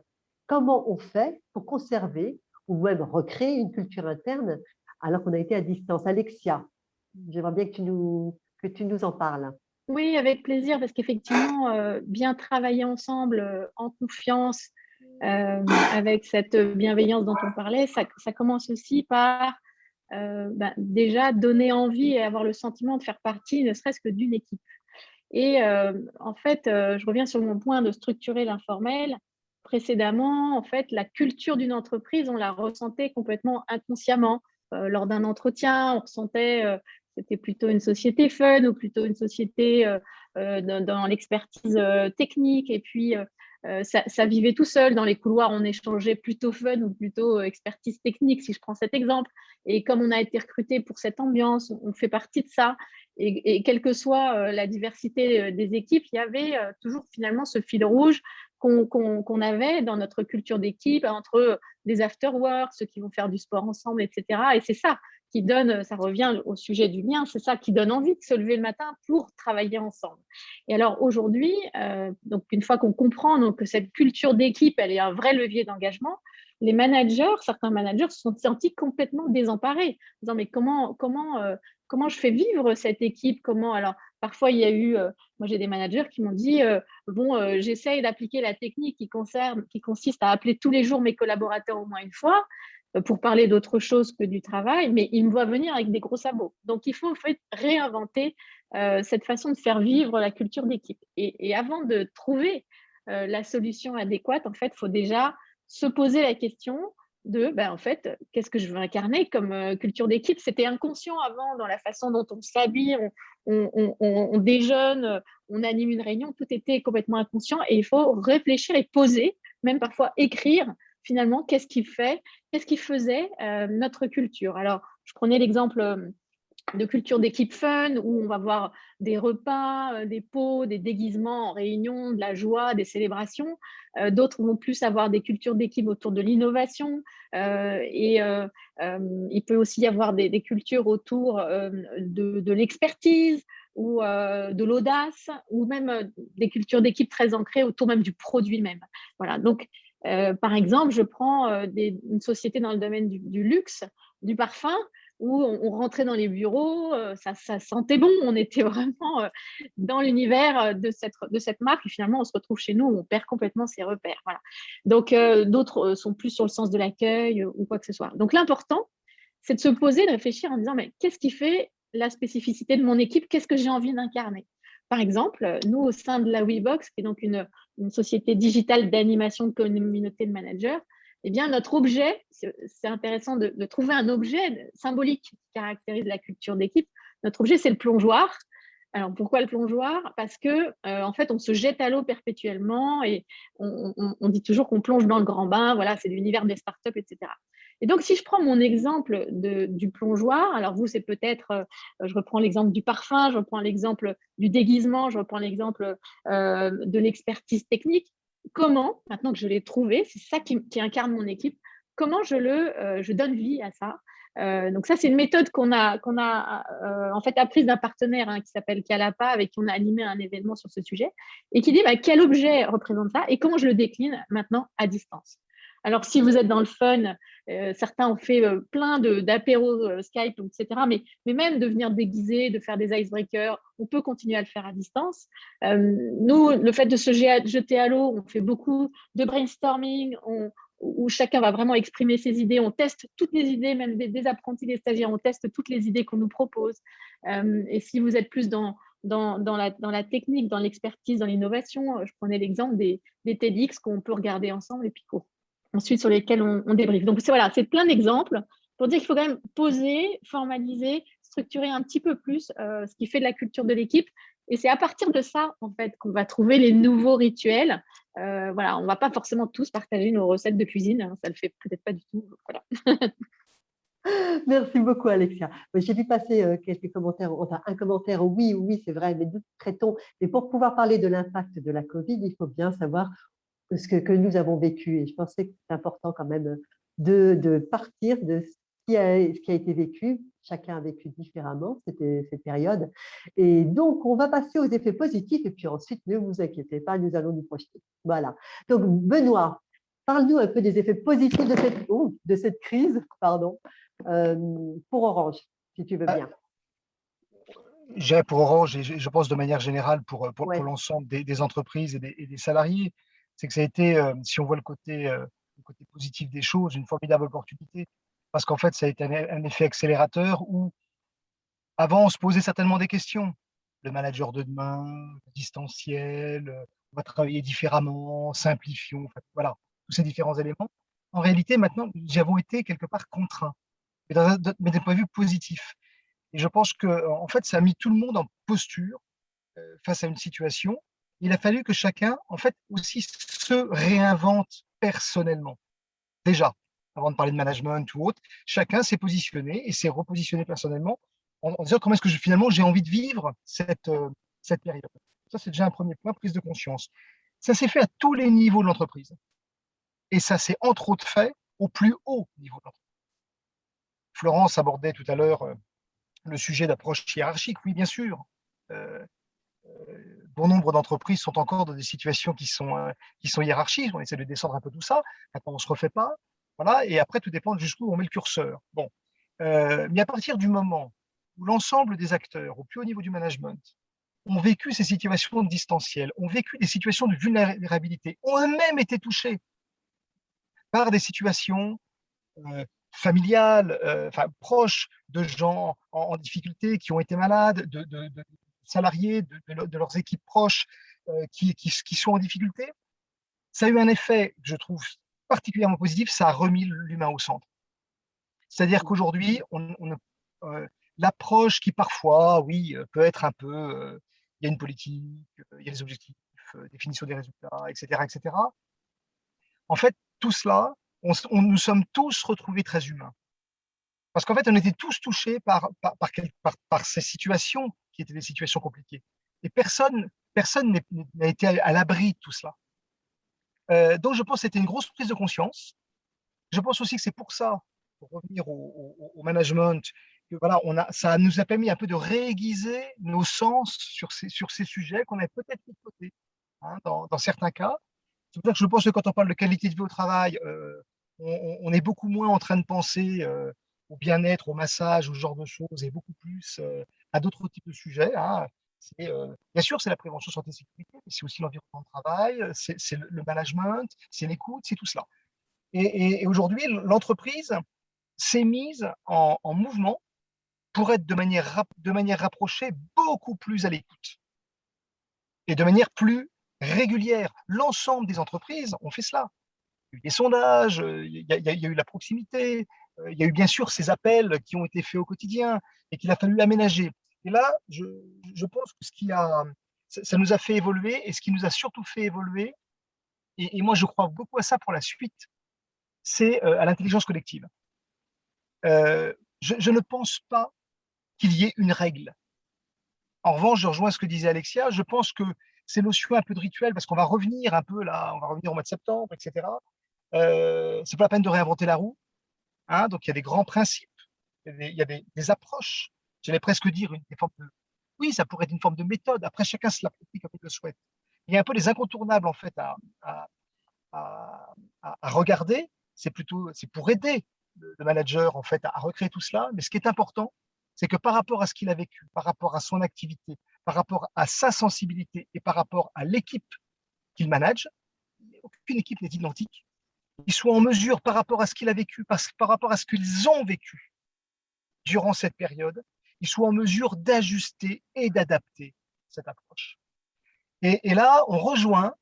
Comment on fait pour conserver ou même recréer une culture interne alors qu'on a été à distance? Alexia, j'aimerais bien que tu nous en parles. Oui, avec plaisir, parce qu'effectivement, bien travailler ensemble en confiance, avec cette bienveillance dont on parlait, ça commence aussi par déjà donner envie et avoir le sentiment de faire partie, ne serait-ce que d'une équipe. Et en fait, je reviens sur mon point de structurer l'informel. Précédemment, en fait, la culture d'une entreprise, on la ressentait complètement inconsciemment. Lors d'un entretien, on ressentait c'était plutôt une société fun ou plutôt une société dans l'expertise technique. Et puis, ça vivait tout seul. Dans les couloirs, on échangeait plutôt fun ou plutôt expertise technique, si je prends cet exemple. Et comme on a été recruté pour cette ambiance, on fait partie de ça. Et quelle que soit la diversité des équipes, il y avait toujours finalement ce fil rouge qu'on avait dans notre culture d'équipe, entre des after-work, ceux qui vont faire du sport ensemble, etc. Et c'est ça qui donne, ça revient au sujet du lien, c'est ça qui donne envie de se lever le matin pour travailler ensemble. Et alors aujourd'hui, donc une fois qu'on comprend donc, que cette culture d'équipe, elle est un vrai levier d'engagement, les managers, certains managers se sont sentis complètement désemparés, en disant mais comment je fais vivre cette équipe? Alors, parfois, il y a eu, moi j'ai des managers qui m'ont dit, j'essaye d'appliquer la technique qui consiste à appeler tous les jours mes collaborateurs au moins une fois pour parler d'autre chose que du travail, mais ils me voient venir avec des gros sabots. Donc, il faut en fait réinventer cette façon de faire vivre la culture d'équipe. Et avant de trouver la solution adéquate, en fait, il faut déjà se poser la question de, en fait, qu'est-ce que je veux incarner comme culture d'équipe? C'était inconscient avant dans la façon dont on s'habille, on déjeune, on anime une réunion, tout était complètement inconscient et il faut réfléchir et poser, même parfois écrire, finalement, qu'est-ce qui faisait notre culture. Alors, je prenais l'exemple de culture d'équipe fun, où on va voir des repas, des pots, des déguisements en réunion, de la joie, des célébrations. D'autres vont plus avoir des cultures d'équipe autour de l'innovation. Il peut aussi y avoir des cultures autour de l'expertise ou de l'audace, ou même des cultures d'équipe très ancrées autour même du produit même. Voilà, donc par exemple, je prends une société dans le domaine du luxe, du parfum, où on rentrait dans les bureaux, ça sentait bon, on était vraiment dans l'univers de cette marque et finalement on se retrouve chez nous, on perd complètement ses repères. Voilà. Donc d'autres sont plus sur le sens de l'accueil ou quoi que ce soit. Donc l'important, c'est de se poser, de réfléchir en disant mais qu'est-ce qui fait la spécificité de mon équipe? Qu'est-ce que j'ai envie d'incarner? Par exemple, nous au sein de la WeBox, qui est donc une société digitale d'animation de communauté de managers, eh bien, notre objet, c'est intéressant de trouver un objet symbolique qui caractérise la culture d'équipe. Notre objet, c'est le plongeoir. Alors, pourquoi le plongeoir? Parce que, en fait, on se jette à l'eau perpétuellement et on dit toujours qu'on plonge dans le grand bain. Voilà, c'est l'univers des startups, etc. Et donc, si je prends mon exemple du plongeoir, alors vous, c'est peut-être, je reprends l'exemple du parfum, je reprends l'exemple du déguisement, je reprends l'exemple de l'expertise technique. Comment, maintenant que je l'ai trouvé, c'est ça qui incarne mon équipe, comment je donne vie à ça? Donc ça, c'est une méthode qu'on a en fait apprise d'un partenaire qui s'appelle Calapa, avec qui on a animé un événement sur ce sujet, et qui dit quel objet représente ça et comment je le décline maintenant à distance. Alors, si vous êtes dans le fun, certains ont fait plein d'apéros Skype, etc. Mais même de venir déguiser, de faire des icebreakers, on peut continuer à le faire à distance. Nous, le fait de se jeter à l'eau, on fait beaucoup de brainstorming, où chacun va vraiment exprimer ses idées. On teste toutes les idées, même des apprentis, des stagiaires, on teste toutes les idées qu'on nous propose. Et si vous êtes plus dans la technique, dans l'expertise, dans l'innovation, je prenais l'exemple des TEDx qu'on peut regarder ensemble et puis ensuite sur lesquels on débriefe. Donc voilà, c'est plein d'exemples pour dire qu'il faut quand même poser, formaliser, structurer un petit peu plus ce qui fait de la culture de l'équipe. Et c'est à partir de ça, en fait, qu'on va trouver les nouveaux rituels. Voilà, on ne va pas forcément tous partager nos recettes de cuisine, hein, ça ne le fait peut-être pas du tout. Voilà. Merci beaucoup, Alexia. J'ai vu passer quelques commentaires, enfin un commentaire, oui, c'est vrai, mais nous traitons. Mais pour pouvoir parler de l'impact de la Covid, il faut bien savoir ce que nous avons vécu. Et je pensais que c'est important quand même de partir de ce qui a été vécu. Chacun a vécu différemment cette période. Et donc, on va passer aux effets positifs et puis ensuite, ne vous inquiétez pas, nous allons nous projeter. Voilà. Donc, Benoît, parle-nous un peu des effets positifs de cette crise, pardon, pour Orange, si tu veux bien. Pour Orange, et je pense de manière générale pour Ouais. l'ensemble des entreprises et des salariés, c'est que ça a été, si on voit le côté positif des choses, une formidable opportunité. Parce qu'en fait, ça a été un effet accélérateur où, avant, on se posait certainement des questions. Le manager de demain, le distanciel, on va travailler différemment, simplifions, en fait, voilà, tous ces différents éléments. En réalité, maintenant, nous avons été quelque part contraints, mais d'un point de vue positif. Et je pense que, en fait, ça a mis tout le monde en posture face à une situation. Il a fallu que chacun, en fait, aussi se réinvente personnellement. Déjà, avant de parler de management ou autre, chacun s'est positionné et s'est repositionné personnellement en disant comment est-ce que finalement j'ai envie de vivre cette période. Ça, c'est déjà un premier point, prise de conscience. Ça s'est fait à tous les niveaux de l'entreprise. Et ça s'est entre autres fait au plus haut niveau de l'entreprise. Florence abordait tout à l'heure le sujet d'approche hiérarchique. Oui, bien sûr. Bon nombre d'entreprises sont encore dans des situations qui sont hiérarchiques. On essaie de descendre un peu tout ça. Maintenant, on ne se refait pas. Voilà. Et après, tout dépend jusqu'où on met le curseur. Bon. Mais à partir du moment où l'ensemble des acteurs, au plus haut niveau du management, ont vécu ces situations de distanciel, ont vécu des situations de vulnérabilité, ont eux-mêmes été touchés par des situations familiales, proches de gens en difficulté, qui ont été malades, de salariés de leurs équipes proches qui sont en difficulté, ça a eu un effet que je trouve particulièrement positif, ça a remis l'humain au centre. C'est-à-dire qu'aujourd'hui, l'approche qui parfois, oui, peut être un peu, il y a une politique, il y a des objectifs, définition des résultats, etc., etc. En fait, tout cela, nous sommes tous retrouvés très humains. Parce qu'en fait, on était tous touchés par ces situations qui étaient des situations compliquées. Et personne n'a été à l'abri de tout cela. Donc, je pense que c'était une grosse prise de conscience. Je pense aussi que c'est pour ça, pour revenir au management, que voilà, ça nous a permis un peu de réaiguiser nos sens sur ces sujets qu'on avait peut-être mis de côté, hein, dans certains cas. C'est pour ça que je pense que quand on parle de qualité de vie au travail, on est beaucoup moins en train de penser au bien-être, au massage, au genre de choses, et beaucoup plus à d'autres types de sujets. Hein. Bien sûr, c'est la prévention santé-sécurité, mais c'est aussi l'environnement de travail, c'est le management, c'est l'écoute, c'est tout cela. Et aujourd'hui, l'entreprise s'est mise en mouvement pour être de manière rapprochée beaucoup plus à l'écoute et de manière plus régulière. L'ensemble des entreprises ont fait cela. eu des sondages, il y a eu la proximité, il y a eu bien sûr ces appels qui ont été faits au quotidien et qu'il a fallu aménager. Et là, je pense que ça nous a fait évoluer, et ce qui nous a surtout fait évoluer, et moi je crois beaucoup à ça pour la suite, c'est à l'intelligence collective. Je ne pense pas qu'il y ait une règle. En revanche, je rejoins ce que disait Alexia, je pense que ces notions un peu de rituel, parce qu'on va revenir un peu là, on va revenir au mois de septembre, etc. C'est pas la peine de réinventer la roue, hein, donc il y a des grands principes, il y a des approches, j'allais presque dire des formes de… Oui, ça pourrait être une forme de méthode, après chacun se l'approprie comme il le souhaite. Il y a un peu des incontournables en fait à, à, à regarder, c'est pour aider le manager en fait à recréer tout cela, mais ce qui est important, c'est que par rapport à ce qu'il a vécu, par rapport à son activité, par rapport à sa sensibilité et par rapport à l'équipe qu'il manage, aucune équipe n'est identique, il soit en mesure par rapport à ce qu'il a vécu, par rapport à ce qu'ils ont vécu durant cette période, il soit en mesure d'ajuster et d'adapter cette approche. Et là, on rejoint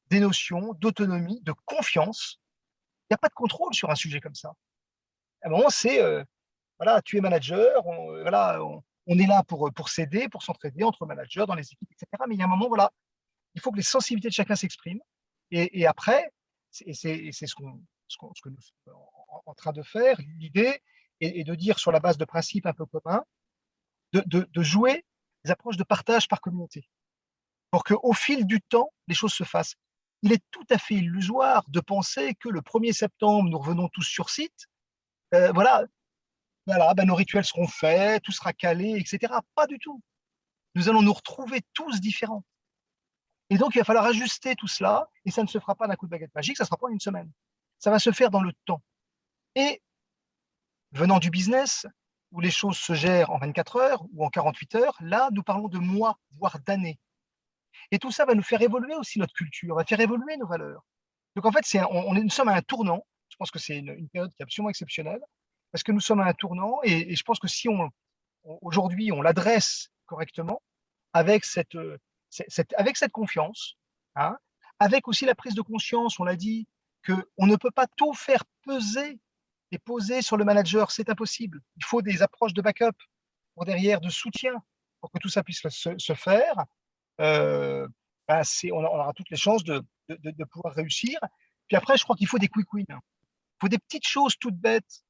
des notions d'autonomie, de confiance. Il n'y a pas de contrôle sur un sujet comme ça. À un moment, c'est, voilà, tu es manager, on est là pour s'aider, pour s'entraider entre managers, dans les équipes, etc. Mais il y a un moment, voilà, il faut que les sensibilités de chacun s'expriment. Et après, c'est ce que nous sommes en train de faire, l'idée est de dire sur la base de principes un peu communs, de jouer des approches de partage par communauté, pour qu'au fil du temps, les choses se fassent. Il est tout à fait illusoire de penser que le 1er septembre, nous revenons tous sur site, voilà, ben, nos rituels seront faits, tout sera calé, etc. Pas du tout. Nous allons nous retrouver tous différents. Et donc, il va falloir ajuster tout cela, et ça ne se fera pas d'un coup de baguette magique, ça ne sera pas en une semaine. Ça va se faire dans le temps. Et venant du business, où les choses se gèrent en 24 heures ou en 48 heures, là, nous parlons de mois, voire d'années. Et tout ça va nous faire évoluer aussi notre culture, va faire évoluer nos valeurs. Donc en fait, nous sommes à un tournant. Je pense que c'est une période qui est absolument exceptionnelle, parce que nous sommes à un tournant, et je pense que si aujourd'hui on l'adresse correctement, avec cette confiance, hein, avec aussi la prise de conscience, on l'a dit, qu'on ne peut pas tout faire peser et poser sur le manager, c'est impossible. Il faut des approches de backup pour derrière, de soutien, pour que tout ça puisse se faire. Ben on aura toutes les chances de pouvoir réussir. Puis après, je crois qu'il faut des quick wins. Il faut des petites choses toutes bêtes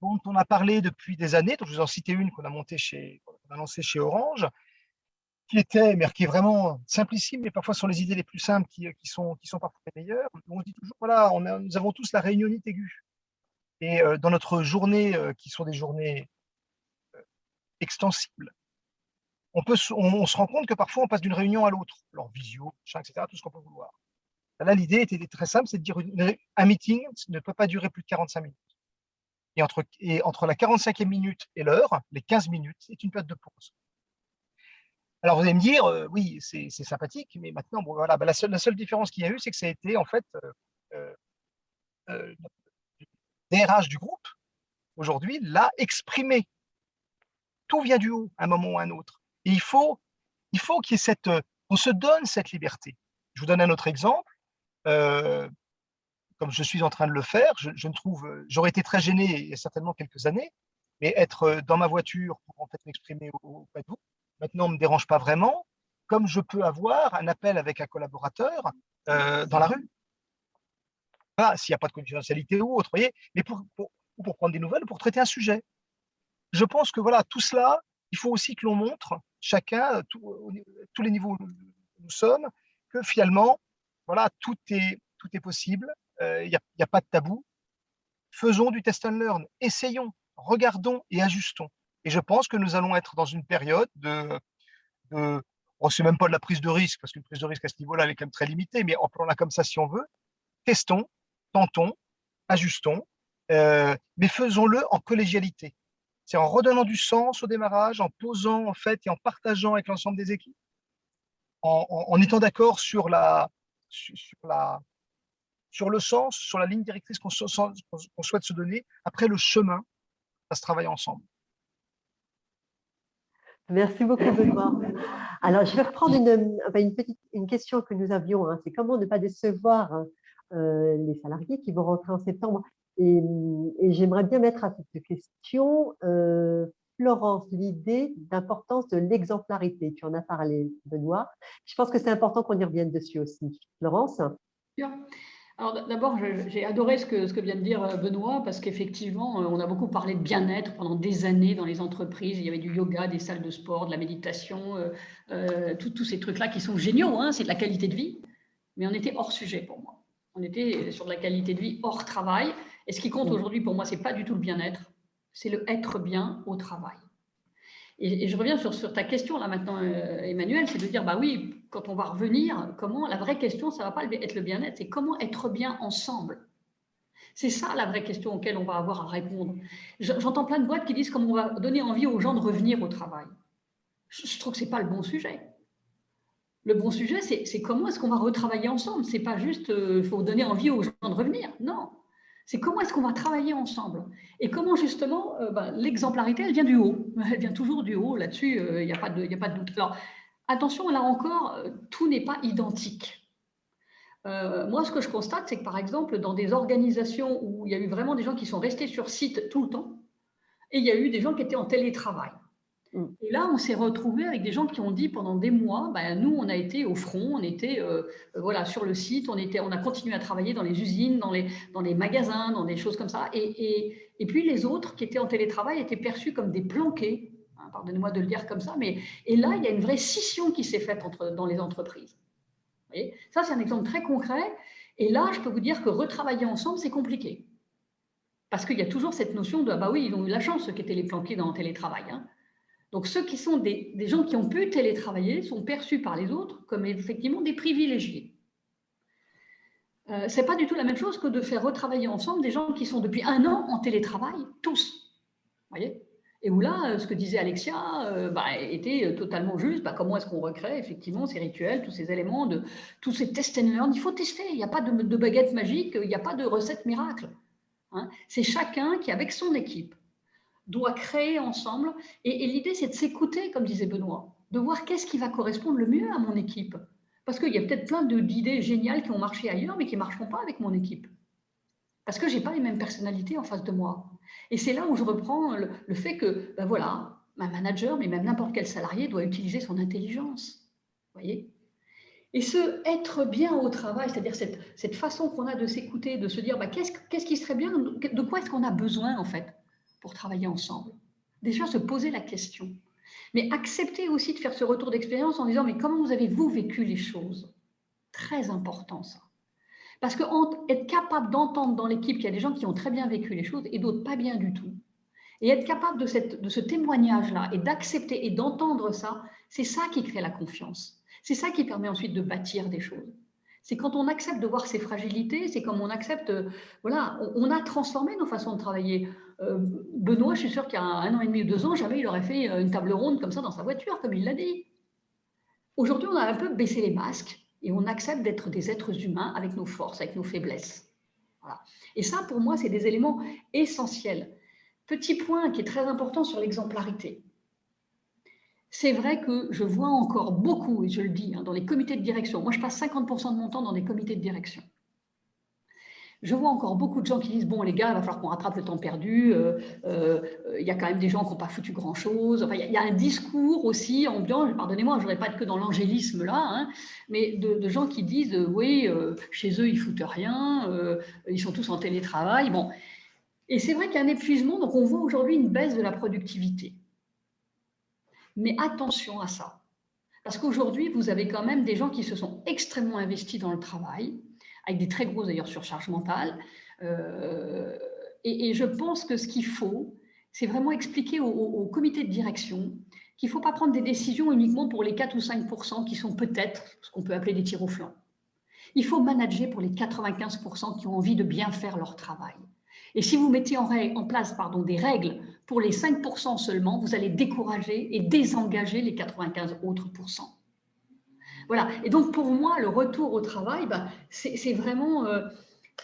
dont on a parlé depuis des années. Donc, je vous en citer une qu'on a lancée chez Orange, qui est vraiment simplissime, mais parfois sont les idées les plus simples qui sont parfois les meilleures. On se dit toujours, voilà, nous avons tous la réunionite aiguë. Et dans notre journée, qui sont des journées extensibles, on se rend compte que parfois on passe d'une réunion à l'autre, alors visio, etc., tout ce qu'on peut vouloir. Là, l'idée était très simple, c'est de dire un meeting ne peut pas durer plus de 45 minutes. Et entre la 45e minute et l'heure, les 15 minutes, c'est une période de pause. Alors vous allez me dire, oui, c'est sympathique, mais maintenant, bon, voilà, la seule différence qu'il y a eu, c'est que ça a été en fait DRH du groupe, aujourd'hui, l'a exprimé. Tout vient du haut, à un moment ou à un autre. Et il faut qu'il y ait on se donne cette liberté. Je vous donne un autre exemple. Comme je suis en train de le faire, j'aurais été très gêné il y a certainement quelques années, mais être dans ma voiture pour en fait m'exprimer auprès de vous, maintenant, ne me dérange pas vraiment, comme je peux avoir un appel avec un collaborateur dans la rue. Voilà, s'il n'y a pas de confidentialité ou autre, voyez, mais pour prendre des nouvelles, pour traiter un sujet. Je pense que voilà, tout cela, il faut aussi que l'on montre, chacun, tous les niveaux où nous sommes, que finalement, voilà, tout est possible, il n'y a pas de tabou. Faisons du test and learn, essayons, regardons et ajustons. Et je pense que nous allons être dans une période c'est même pas de la prise de risque, parce qu'une prise de risque à ce niveau-là, elle est quand même très limitée, mais appelons-la comme ça si on veut. Testons, tentons, ajustons, mais faisons-le en collégialité. C'est en redonnant du sens au démarrage, en posant en fait et en partageant avec l'ensemble des équipes, en étant d'accord sur le sens, sur la ligne directrice qu'on souhaite se donner. Après, le chemin, ça se travaille ensemble. Merci beaucoup, Benoît. Alors, je vais reprendre une question que nous avions. C'est comment ne pas décevoir les salariés qui vont rentrer en septembre. Et j'aimerais bien mettre à cette question, Florence, l'idée d'importance de l'exemplarité. Tu en as parlé, Benoît. Je pense que c'est important qu'on y revienne dessus aussi. Florence? Bien. Alors d'abord, j'ai adoré ce que vient de dire Benoît, parce qu'effectivement, on a beaucoup parlé de bien-être pendant des années dans les entreprises. Il y avait du yoga, des salles de sport, de la méditation, tous ces trucs-là qui sont géniaux, hein, c'est de la qualité de vie, mais on était hors sujet pour moi. On était sur de la qualité de vie hors travail. Et ce qui compte aujourd'hui pour moi, c'est pas du tout le bien-être, c'est le être bien au travail. Et je reviens sur ta question là maintenant, Emmanuel, c'est de dire, bah oui, quand on va revenir, comment, la vraie question, ça ne va pas être le bien-être, c'est comment être bien ensemble. C'est ça la vraie question auquel on va avoir à répondre. J'entends plein de boîtes qui disent comment on va donner envie aux gens de revenir au travail. Je trouve que ce n'est pas le bon sujet. Le bon sujet, c'est comment est-ce qu'on va retravailler ensemble. Ce n'est pas juste, il faut donner envie aux gens de revenir. Non. C'est comment est-ce qu'on va travailler ensemble et comment justement l'exemplarité, elle vient du haut, elle vient toujours du haut, là-dessus, il n'y a pas de doute. Alors, attention, là encore, tout n'est pas identique. Moi, ce que je constate, c'est que par exemple, dans des organisations où il y a eu vraiment des gens qui sont restés sur site tout le temps, et il y a eu des gens qui étaient en télétravail. Et là, on s'est retrouvé avec des gens qui ont dit pendant des mois, nous, on a été au front, on était voilà, sur le site, on a continué à travailler dans les usines, dans les magasins, dans des choses comme ça. Et puis les autres qui étaient en télétravail étaient perçus comme des planqués, hein, pardonnez-moi de le dire comme ça, et là, il y a une vraie scission qui s'est faite dans les entreprises. Vous voyez, ça, c'est un exemple très concret. Et là, je peux vous dire que retravailler ensemble, c'est compliqué. Parce qu'il y a toujours cette notion de, bah oui, ils ont eu la chance, ceux qui étaient les planqués dans le télétravail, hein. Donc, ceux qui sont des gens qui ont pu télétravailler sont perçus par les autres comme effectivement des privilégiés. Ce n'est pas du tout la même chose que de faire retravailler ensemble des gens qui sont depuis 1 an en télétravail, tous. Vous voyez ? Et où là, ce que disait Alexia était totalement juste. Comment est-ce qu'on recrée effectivement ces rituels, tous ces éléments, tous ces test and learn? Il faut tester, il n'y a pas de baguette magique, il n'y a pas de recette miracle. Hein. C'est chacun qui, avec son équipe, doit créer ensemble. Et l'idée, c'est de s'écouter, comme disait Benoît, de voir qu'est-ce qui va correspondre le mieux à mon équipe. Parce qu'il y a peut-être plein d'idées géniales qui ont marché ailleurs, mais qui ne marcheront pas avec mon équipe. Parce que je n'ai pas les mêmes personnalités en face de moi. Et c'est là où je reprends le fait que, voilà, un manager, mais même n'importe quel salarié, doit utiliser son intelligence. Vous voyez ? Et ce être bien au travail, c'est-à-dire cette façon qu'on a de s'écouter, de se dire, qu'est-ce qui serait bien, de quoi est-ce qu'on a besoin, en fait, pour travailler ensemble. Déjà, se poser la question. Mais accepter aussi de faire ce retour d'expérience en disant, mais comment vous avez-vous vécu les choses? Très important, ça. Parce qu'être capable d'entendre dans l'équipe qu'il y a des gens qui ont très bien vécu les choses et d'autres pas bien du tout, et être capable de ce témoignage-là et d'accepter et d'entendre ça, c'est ça qui crée la confiance. C'est ça qui permet ensuite de bâtir des choses. C'est quand on accepte de voir ses fragilités, c'est comme on accepte, voilà, on a transformé nos façons de travailler. Benoît, je suis sûre qu'il y a 1 an et demi ou 2 ans, jamais il aurait fait une table ronde comme ça dans sa voiture, comme il l'a dit. Aujourd'hui, on a un peu baissé les masques et on accepte d'être des êtres humains avec nos forces, avec nos faiblesses. Voilà. Et ça, pour moi, c'est des éléments essentiels. Petit point qui est très important sur l'exemplarité. C'est vrai que je vois encore beaucoup, et je le dis, dans les comités de direction. Moi, je passe 50% de mon temps dans des comités de direction. Je vois encore beaucoup de gens qui disent, bon, les gars, il va falloir qu'on rattrape le temps perdu. Il y a quand même des gens qui n'ont pas foutu grand-chose. Enfin, il y a un discours aussi ambiant, pardonnez-moi, je ne voudrais pas être que dans l'angélisme là, hein, mais de gens qui disent, oui, chez eux, ils ne foutent rien, ils sont tous en télétravail. Bon. Et c'est vrai qu'il y a un épuisement, donc on voit aujourd'hui une baisse de la productivité. Mais attention à ça, parce qu'aujourd'hui, vous avez quand même des gens qui se sont extrêmement investis dans le travail, avec des très grosses d'ailleurs surcharges mentales. Et je pense que ce qu'il faut, c'est vraiment expliquer au comité de direction qu'il ne faut pas prendre des décisions uniquement pour les 4 ou 5% qui sont peut-être ce qu'on peut appeler des tirs au flanc. Il faut manager pour les 95% qui ont envie de bien faire leur travail. Et si vous mettez en place des règles pour les 5% seulement, vous allez décourager et désengager les 95 autres pourcents. Voilà. Et donc, pour moi, le retour au travail, c'est vraiment,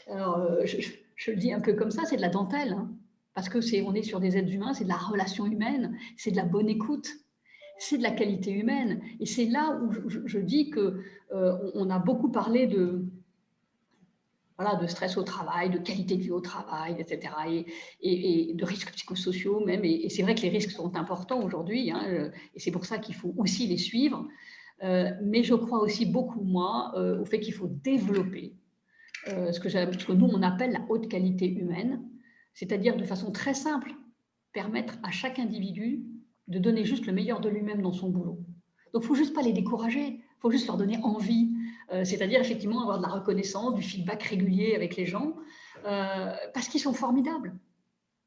je le dis un peu comme ça, c'est de la dentelle, hein, parce qu'on est sur des êtres humains, c'est de la relation humaine, c'est de la bonne écoute, c'est de la qualité humaine. Et c'est là où je dis qu'on a beaucoup parlé voilà, de stress au travail, de qualité de vie au travail, etc. Et de risques psychosociaux même. Et c'est vrai que les risques sont importants aujourd'hui, hein, et c'est pour ça qu'il faut aussi les suivre. Mais je crois aussi beaucoup, moi, au fait qu'il faut développer ce que nous, on appelle la haute qualité humaine, c'est-à-dire de façon très simple, permettre à chaque individu de donner juste le meilleur de lui-même dans son boulot. Donc, il ne faut juste pas les décourager, il faut juste leur donner envie, c'est-à-dire effectivement avoir de la reconnaissance, du feedback régulier avec les gens, parce qu'ils sont formidables.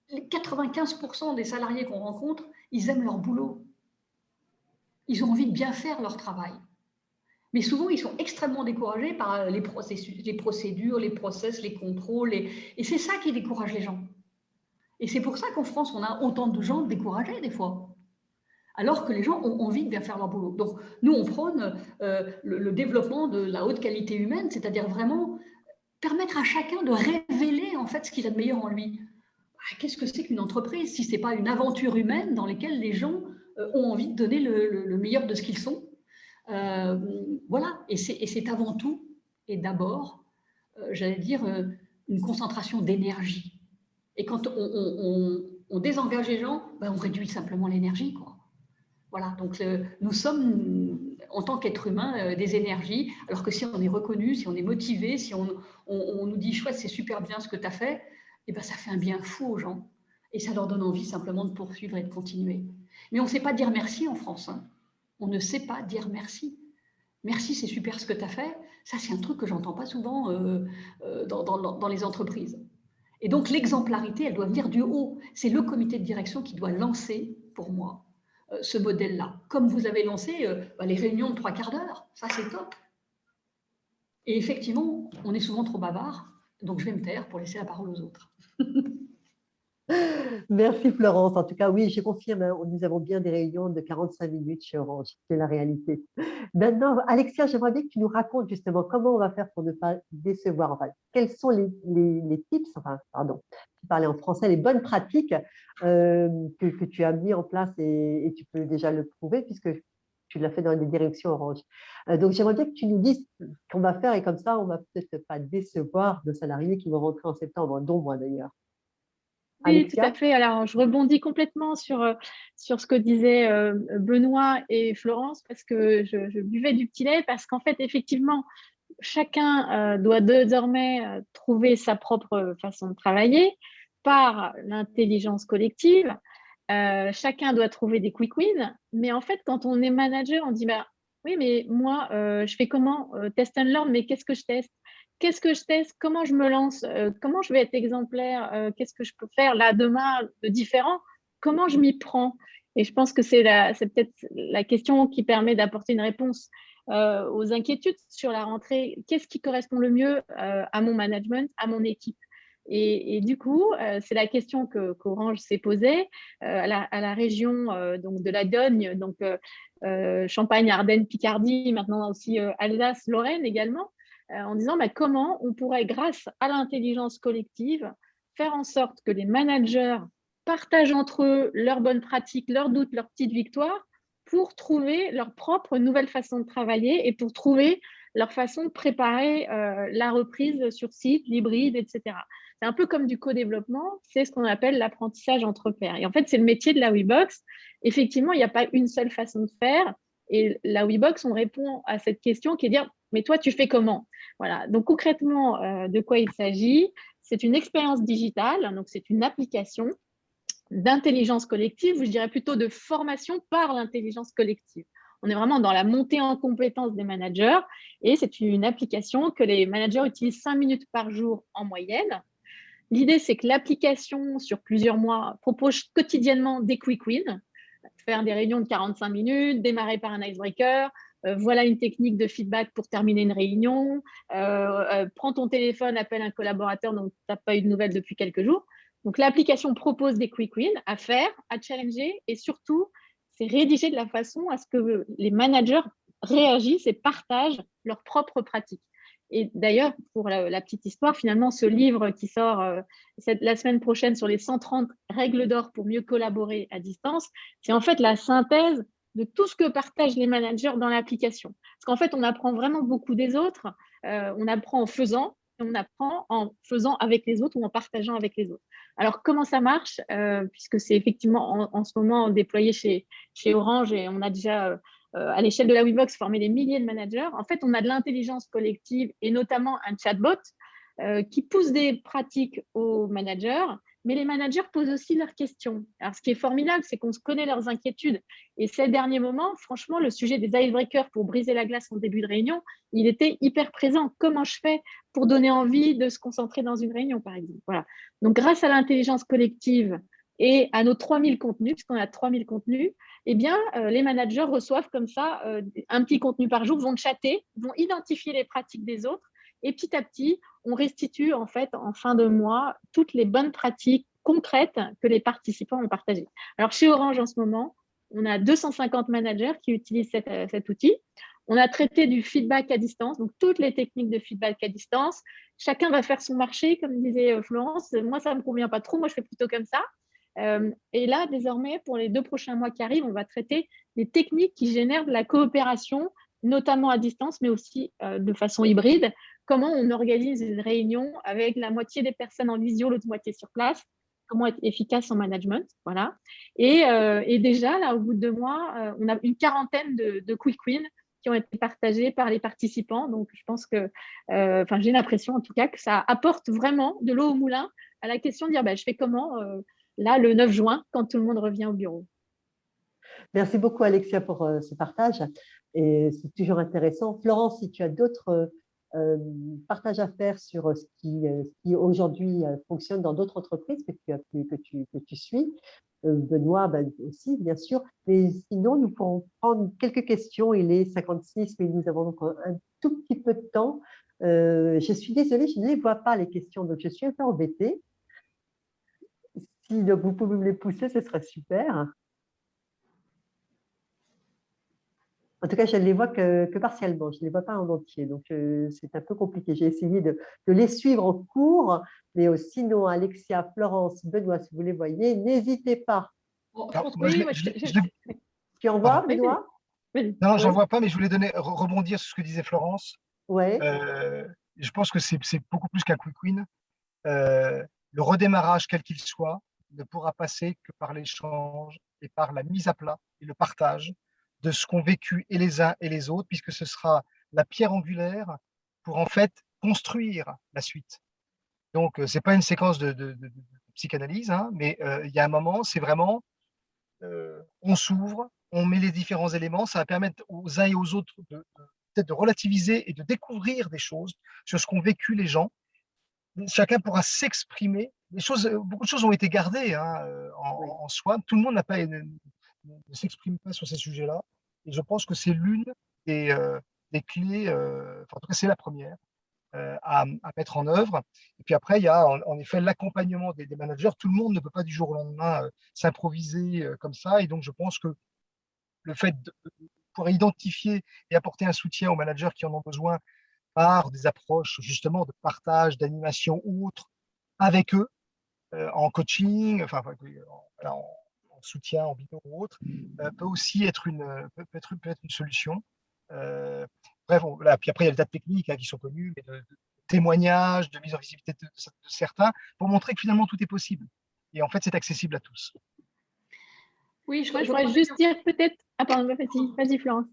Les 95% des salariés qu'on rencontre, ils aiment leur boulot. Ils ont envie de bien faire leur travail. Mais souvent, ils sont extrêmement découragés par les procédures, les process, les contrôles. Et c'est ça qui décourage les gens. Et c'est pour ça qu'en France, on a autant de gens découragés des fois, alors que les gens ont envie de bien faire leur boulot. Donc, nous, on prône le développement de la haute qualité humaine, c'est-à-dire vraiment permettre à chacun de révéler en fait ce qu'il a de meilleur en lui. Qu'est-ce que c'est qu'une entreprise si ce n'est pas une aventure humaine dans laquelle les gens ont envie de donner le meilleur de ce qu'ils sont? Voilà, et c'est avant tout et d'abord, j'allais dire, une concentration d'énergie. Et quand on désengage les gens, ben on réduit simplement l'énergie, quoi. Voilà, donc nous sommes, en tant qu'être humain, des énergies, alors que si on est reconnu, si on est motivé, si on nous dit « chouette, c'est super bien ce que tu as fait », et ben ça fait un bien fou aux gens. Et ça leur donne envie simplement de poursuivre et de continuer. Mais on ne sait pas dire merci en France, hein. On ne sait pas dire merci. Merci, c'est super ce que tu as fait. Ça, c'est un truc que j'entends pas souvent dans les entreprises. Et donc, l'exemplarité, elle doit venir du haut. C'est le comité de direction qui doit lancer, pour moi, ce modèle-là. Comme vous avez lancé les réunions de 3/4 d'heure. Ça, c'est top. Et effectivement, on est souvent trop bavard. Donc, je vais me taire pour laisser la parole aux autres. Merci Florence. En tout cas, oui, je confirme, hein, nous avons bien des réunions de 45 minutes chez Orange. C'est la réalité. Maintenant, Alexia, j'aimerais bien que tu nous racontes justement comment on va faire pour ne pas décevoir. Enfin, quels sont les tips, enfin, pardon, tu parlais en français, les bonnes pratiques que tu as mis en place et tu peux déjà le prouver puisque tu l'as fait dans les directions Orange. Donc, j'aimerais bien que tu nous dises ce qu'on va faire et comme ça, on ne va peut-être pas décevoir nos salariés qui vont rentrer en septembre, dont moi d'ailleurs. Oui, tout Alexia? à fait. Alors, je rebondis complètement sur ce que disaient Benoît et Florence parce que je buvais du petit lait parce qu'en fait, effectivement, chacun doit désormais trouver sa propre façon de travailler par l'intelligence collective. Chacun doit trouver des quick wins. Mais en fait, quand on est manager, on dit bah, oui, mais moi, je fais comment test and learn, mais qu'est-ce que je teste? Qu'est-ce que je teste? Comment je me lance? Comment je vais être exemplaire? Qu'est-ce que je peux faire là demain de différent? Comment je m'y prends? Et je pense que c'est peut-être la question qui permet d'apporter une réponse aux inquiétudes sur la rentrée. Qu'est-ce qui correspond le mieux à mon management, à mon équipe? Et du coup, c'est la question qu'Orange s'est posée à la région donc de la Dogne, donc Champagne, Ardennes, Picardie, maintenant aussi Alsace, Lorraine également, en disant bah, comment on pourrait, grâce à l'intelligence collective, faire en sorte que les managers partagent entre eux leurs bonnes pratiques, leurs doutes, leurs petites victoires, pour trouver leur propre nouvelle façon de travailler et pour trouver leur façon de préparer la reprise sur site, l'hybride, etc. C'est un peu comme du co-développement, c'est ce qu'on appelle l'apprentissage entre pairs. Et en fait, c'est le métier de la WeBox. Effectivement, il n'y a pas une seule façon de faire. Et la WeBox, on répond à cette question qui est de dire, mais toi, tu fais comment? Voilà. Donc, concrètement, de quoi il s'agit? C'est une expérience digitale, donc c'est une application d'intelligence collective, ou je dirais plutôt de formation par l'intelligence collective. On est vraiment dans la montée en compétences des managers et c'est une application que les managers utilisent 5 minutes par jour en moyenne. L'idée, c'est que l'application, sur plusieurs mois, propose quotidiennement des quick wins, faire des réunions de 45 minutes, démarrer par un icebreaker, voilà une technique de feedback pour terminer une réunion, prends ton téléphone, appelle un collaborateur dont tu n'as pas eu de nouvelles depuis quelques jours. Donc, l'application propose des quick wins à faire, à challenger et surtout, c'est rédigé de la façon à ce que les managers réagissent et partagent leurs propres pratiques. Et d'ailleurs, pour la petite histoire, finalement, ce livre qui sort la semaine prochaine sur les 130 règles d'or pour mieux collaborer à distance, c'est en fait la synthèse de tout ce que partagent les managers dans l'application. Parce qu'en fait, on apprend vraiment beaucoup des autres, on apprend en faisant, on apprend en faisant avec les autres ou en partageant avec les autres. Alors, comment ça marche? Puisque c'est effectivement en ce moment déployé chez Orange et on a déjà, à l'échelle de la WeBox, formé des milliers de managers. En fait, on a de l'intelligence collective et notamment un chatbot qui pousse des pratiques aux managers, mais les managers posent aussi leurs questions. Alors, ce qui est formidable, c'est qu'on se connaît leurs inquiétudes. Et ces derniers moments, franchement, le sujet des icebreakers pour briser la glace en début de réunion, il était hyper présent. Comment je fais pour donner envie de se concentrer dans une réunion, par exemple? Voilà. Donc, grâce à l'intelligence collective et à nos 3000 contenus, puisqu'on a 3000 contenus, eh bien, les managers reçoivent comme ça un petit contenu par jour, vont chatter, vont identifier les pratiques des autres. Et petit à petit, on restitue en fait en fin de mois toutes les bonnes pratiques concrètes que les participants ont partagées. Alors chez Orange en ce moment, on a 250 managers qui utilisent cet outil. On a traité du feedback à distance, donc toutes les techniques de feedback à distance. Chacun va faire son marché, comme disait Florence. Moi, ça ne me convient pas trop, moi je fais plutôt comme ça. Et là, désormais, pour les 2 prochains mois qui arrivent, on va traiter des techniques qui génèrent de la coopération, notamment à distance, mais aussi de façon hybride. Comment on organise une réunion avec la moitié des personnes en visio, l'autre moitié sur place, comment être efficace en management, voilà. Et déjà, là, au bout de 2 mois, on a une quarantaine de quick wins qui ont été partagés par les participants. Donc, je pense que, j'ai l'impression en tout cas que ça apporte vraiment de l'eau au moulin à la question de dire, je fais comment là, le 9 juin, quand tout le monde revient au bureau. Merci beaucoup, Alexia, pour ce partage. Et c'est toujours intéressant. Florence, si tu as d'autres partages à faire sur ce qui aujourd'hui fonctionne dans d'autres entreprises que tu suis, Benoît aussi, bien sûr. Mais sinon, nous pourrons prendre quelques questions. Il est 56, mais nous avons encore un tout petit peu de temps. Je suis désolée, je ne les vois pas, les questions, donc je suis un peu embêtée. Si vous pouvez me les pousser, ce serait super. En tout cas, je ne les vois que partiellement, je ne les vois pas en entier, donc c'est un peu compliqué. J'ai essayé de les suivre en cours, mais sinon, Alexia, Florence, Benoît, si vous les voyez, n'hésitez pas. Tu en vois, Benoît? Non, j'en vois pas, mais je voulais rebondir sur ce que disait Florence. Ouais. Je pense que c'est beaucoup plus qu'un quick win. Le redémarrage, quel qu'il soit, ne pourra passer que par l'échange et par la mise à plat et le partage de ce qu'ont vécu et les uns et les autres, puisque ce sera la pierre angulaire pour en fait construire la suite. Donc, ce n'est pas une séquence de psychanalyse, hein, mais il y a un moment, c'est vraiment, on s'ouvre, on met les différents éléments, ça va permettre aux uns et aux autres peut-être de relativiser et de découvrir des choses sur ce qu'ont vécu les gens. Chacun pourra s'exprimer. Beaucoup de choses ont été gardées en soi. Tout le monde ne s'exprime pas sur ces sujets-là. Et je pense que c'est l'une des clés, en tout cas c'est la première, à mettre en œuvre. Et puis après, il y a en effet l'accompagnement des managers. Tout le monde ne peut pas du jour au lendemain s'improviser comme ça. Et donc, je pense que le fait de pouvoir identifier et apporter un soutien aux managers qui en ont besoin par des approches justement de partage, d'animation ou autres avec eux, en coaching, en soutien, en vidéo ou autre, peut aussi être une solution. Bref, puis après, il y a des tas de techniques qui sont connues, mais de témoignages, de mise en visibilité de certains, pour montrer que finalement tout est possible. Et en fait, c'est accessible à tous. Oui, je pourrais juste dire peut-être… Ah pardon, vas-y Florence.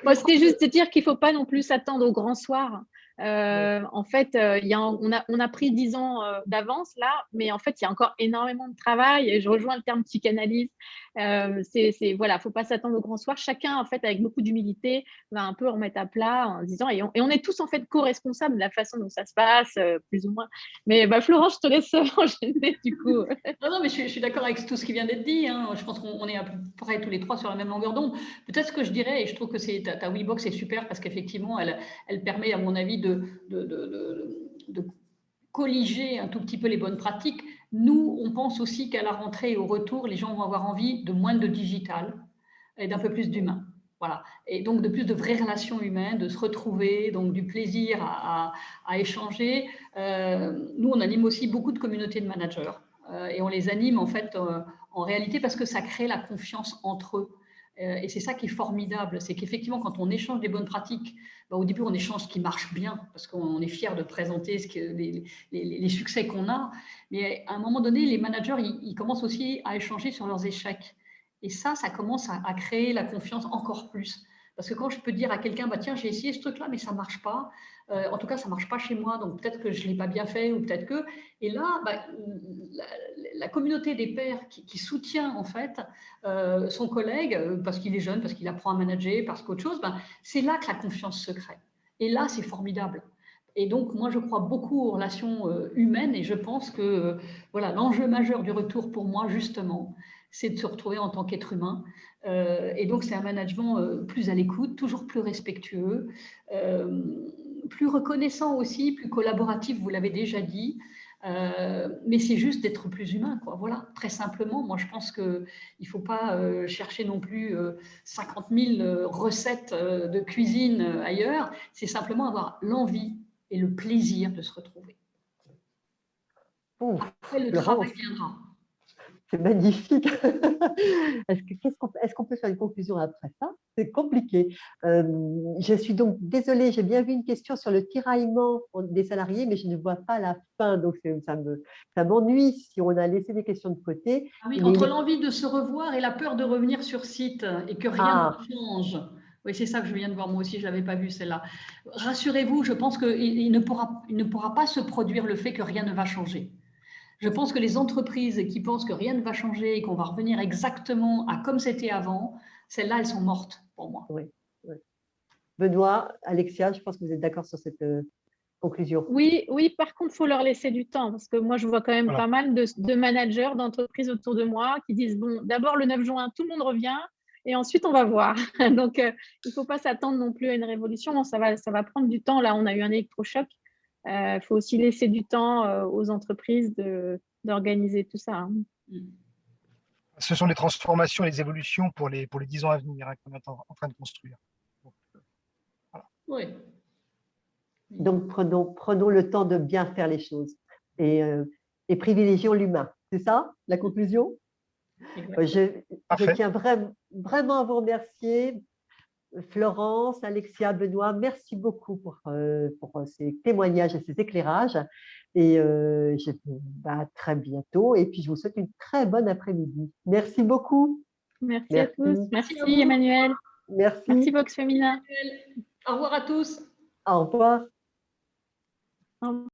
Moi, c'était juste de dire qu'il ne faut pas non plus s'attendre au grand soir. En fait, on a pris 10 ans d'avance là, mais en fait, il y a encore énormément de travail. Et je rejoins le terme psychanalyse. Voilà, faut pas s'attendre au grand soir. Chacun, en fait, avec beaucoup d'humilité, va un peu remettre à plat en disant, et on est tous en fait co-responsables de la façon dont ça se passe, plus ou moins. Mais Florence, je te laisse enchaîner du coup. Non, mais je suis d'accord avec tout ce qui vient d'être dit. Hein. Je pense qu'on est à peu près tous les trois sur la même longueur d'onde. Peut-être ce que je dirais, et je trouve que ta WeBox est super parce qu'effectivement, elle permet, à mon avis, de colliger un tout petit peu les bonnes pratiques. Nous, on pense aussi qu'à la rentrée et au retour, les gens vont avoir envie de moins de digital et d'un peu plus d'humain. Voilà. Et donc de plus de vraies relations humaines, de se retrouver, donc du plaisir à échanger. Nous, on anime aussi beaucoup de communautés de managers et on les anime en fait en réalité parce que ça crée la confiance entre eux. Et c'est ça qui est formidable, c'est qu'effectivement, quand on échange des bonnes pratiques, au début, on échange ce qui marche bien, parce qu'on est fier de présenter les succès qu'on a. Mais à un moment donné, les managers, ils commencent aussi à échanger sur leurs échecs. Et ça commence à créer la confiance encore plus. Parce que quand je peux dire à quelqu'un, tiens, j'ai essayé ce truc-là, mais ça ne marche pas. En tout cas, ça ne marche pas chez moi, donc peut-être que je ne l'ai pas bien fait, ou peut-être que… Et là, la communauté des pairs qui soutient en fait son collègue, parce qu'il est jeune, parce qu'il apprend à manager, parce qu'autre chose, c'est là que la confiance se crée. Et là, c'est formidable. Et donc, moi, je crois beaucoup aux relations humaines, et je pense que voilà, l'enjeu majeur du retour pour moi, justement, c'est de se retrouver en tant qu'être humain. Et donc, c'est un management plus à l'écoute, toujours plus respectueux, plus reconnaissant aussi, plus collaboratif, vous l'avez déjà dit. Mais c'est juste d'être plus humain, quoi. Voilà, très simplement. Moi, je pense qu'il ne faut pas chercher non plus 50 000 recettes de cuisine ailleurs. C'est simplement avoir l'envie et le plaisir de se retrouver. Ouf, Après, le Florence, travail viendra. c'est magnifique. Est-ce qu'on peut faire une conclusion après ça? C'est compliqué. Je suis donc désolée, j'ai bien vu une question sur le tiraillement des salariés, mais je ne vois pas la fin. Donc, ça m'ennuie si on a laissé des questions de côté. Ah oui, entre l'envie de se revoir et la peur de revenir sur site et que rien ne change. Oui, c'est ça que je viens de voir. Moi aussi, je ne l'avais pas vu, celle-là. Rassurez-vous, je pense qu'il ne pourra pas se produire le fait que rien ne va changer. Je pense que les entreprises qui pensent que rien ne va changer et qu'on va revenir exactement à comme c'était avant, celles-là, elles sont mortes pour moi. Oui, oui. Benoît, Alexia, je pense que vous êtes d'accord sur cette conclusion. Oui, par contre, il faut leur laisser du temps parce que moi, je vois quand même pas mal de managers d'entreprises autour de moi qui disent, bon, d'abord le 9 juin, tout le monde revient et ensuite on va voir. Donc, il ne faut pas s'attendre non plus à une révolution. Ça va prendre du temps. Là, on a eu un électrochoc. Il faut aussi laisser du temps aux entreprises d'organiser tout ça. Ce sont les transformations et les évolutions pour les 10 ans à venir qu'on est en train de construire. Donc, voilà. Oui. Donc, prenons le temps de bien faire les choses et privilégions l'humain. C'est ça, la conclusion? Je tiens vraiment à vous remercier, Florence, Alexia, Benoît. Merci beaucoup pour ces témoignages et ces éclairages. Et je vous dis à très bientôt. Et puis, je vous souhaite une très bonne après-midi. Merci beaucoup. Merci à tous. Merci, Emmanuel. Merci. Vox Femina. Au revoir à tous. Au revoir. Au revoir.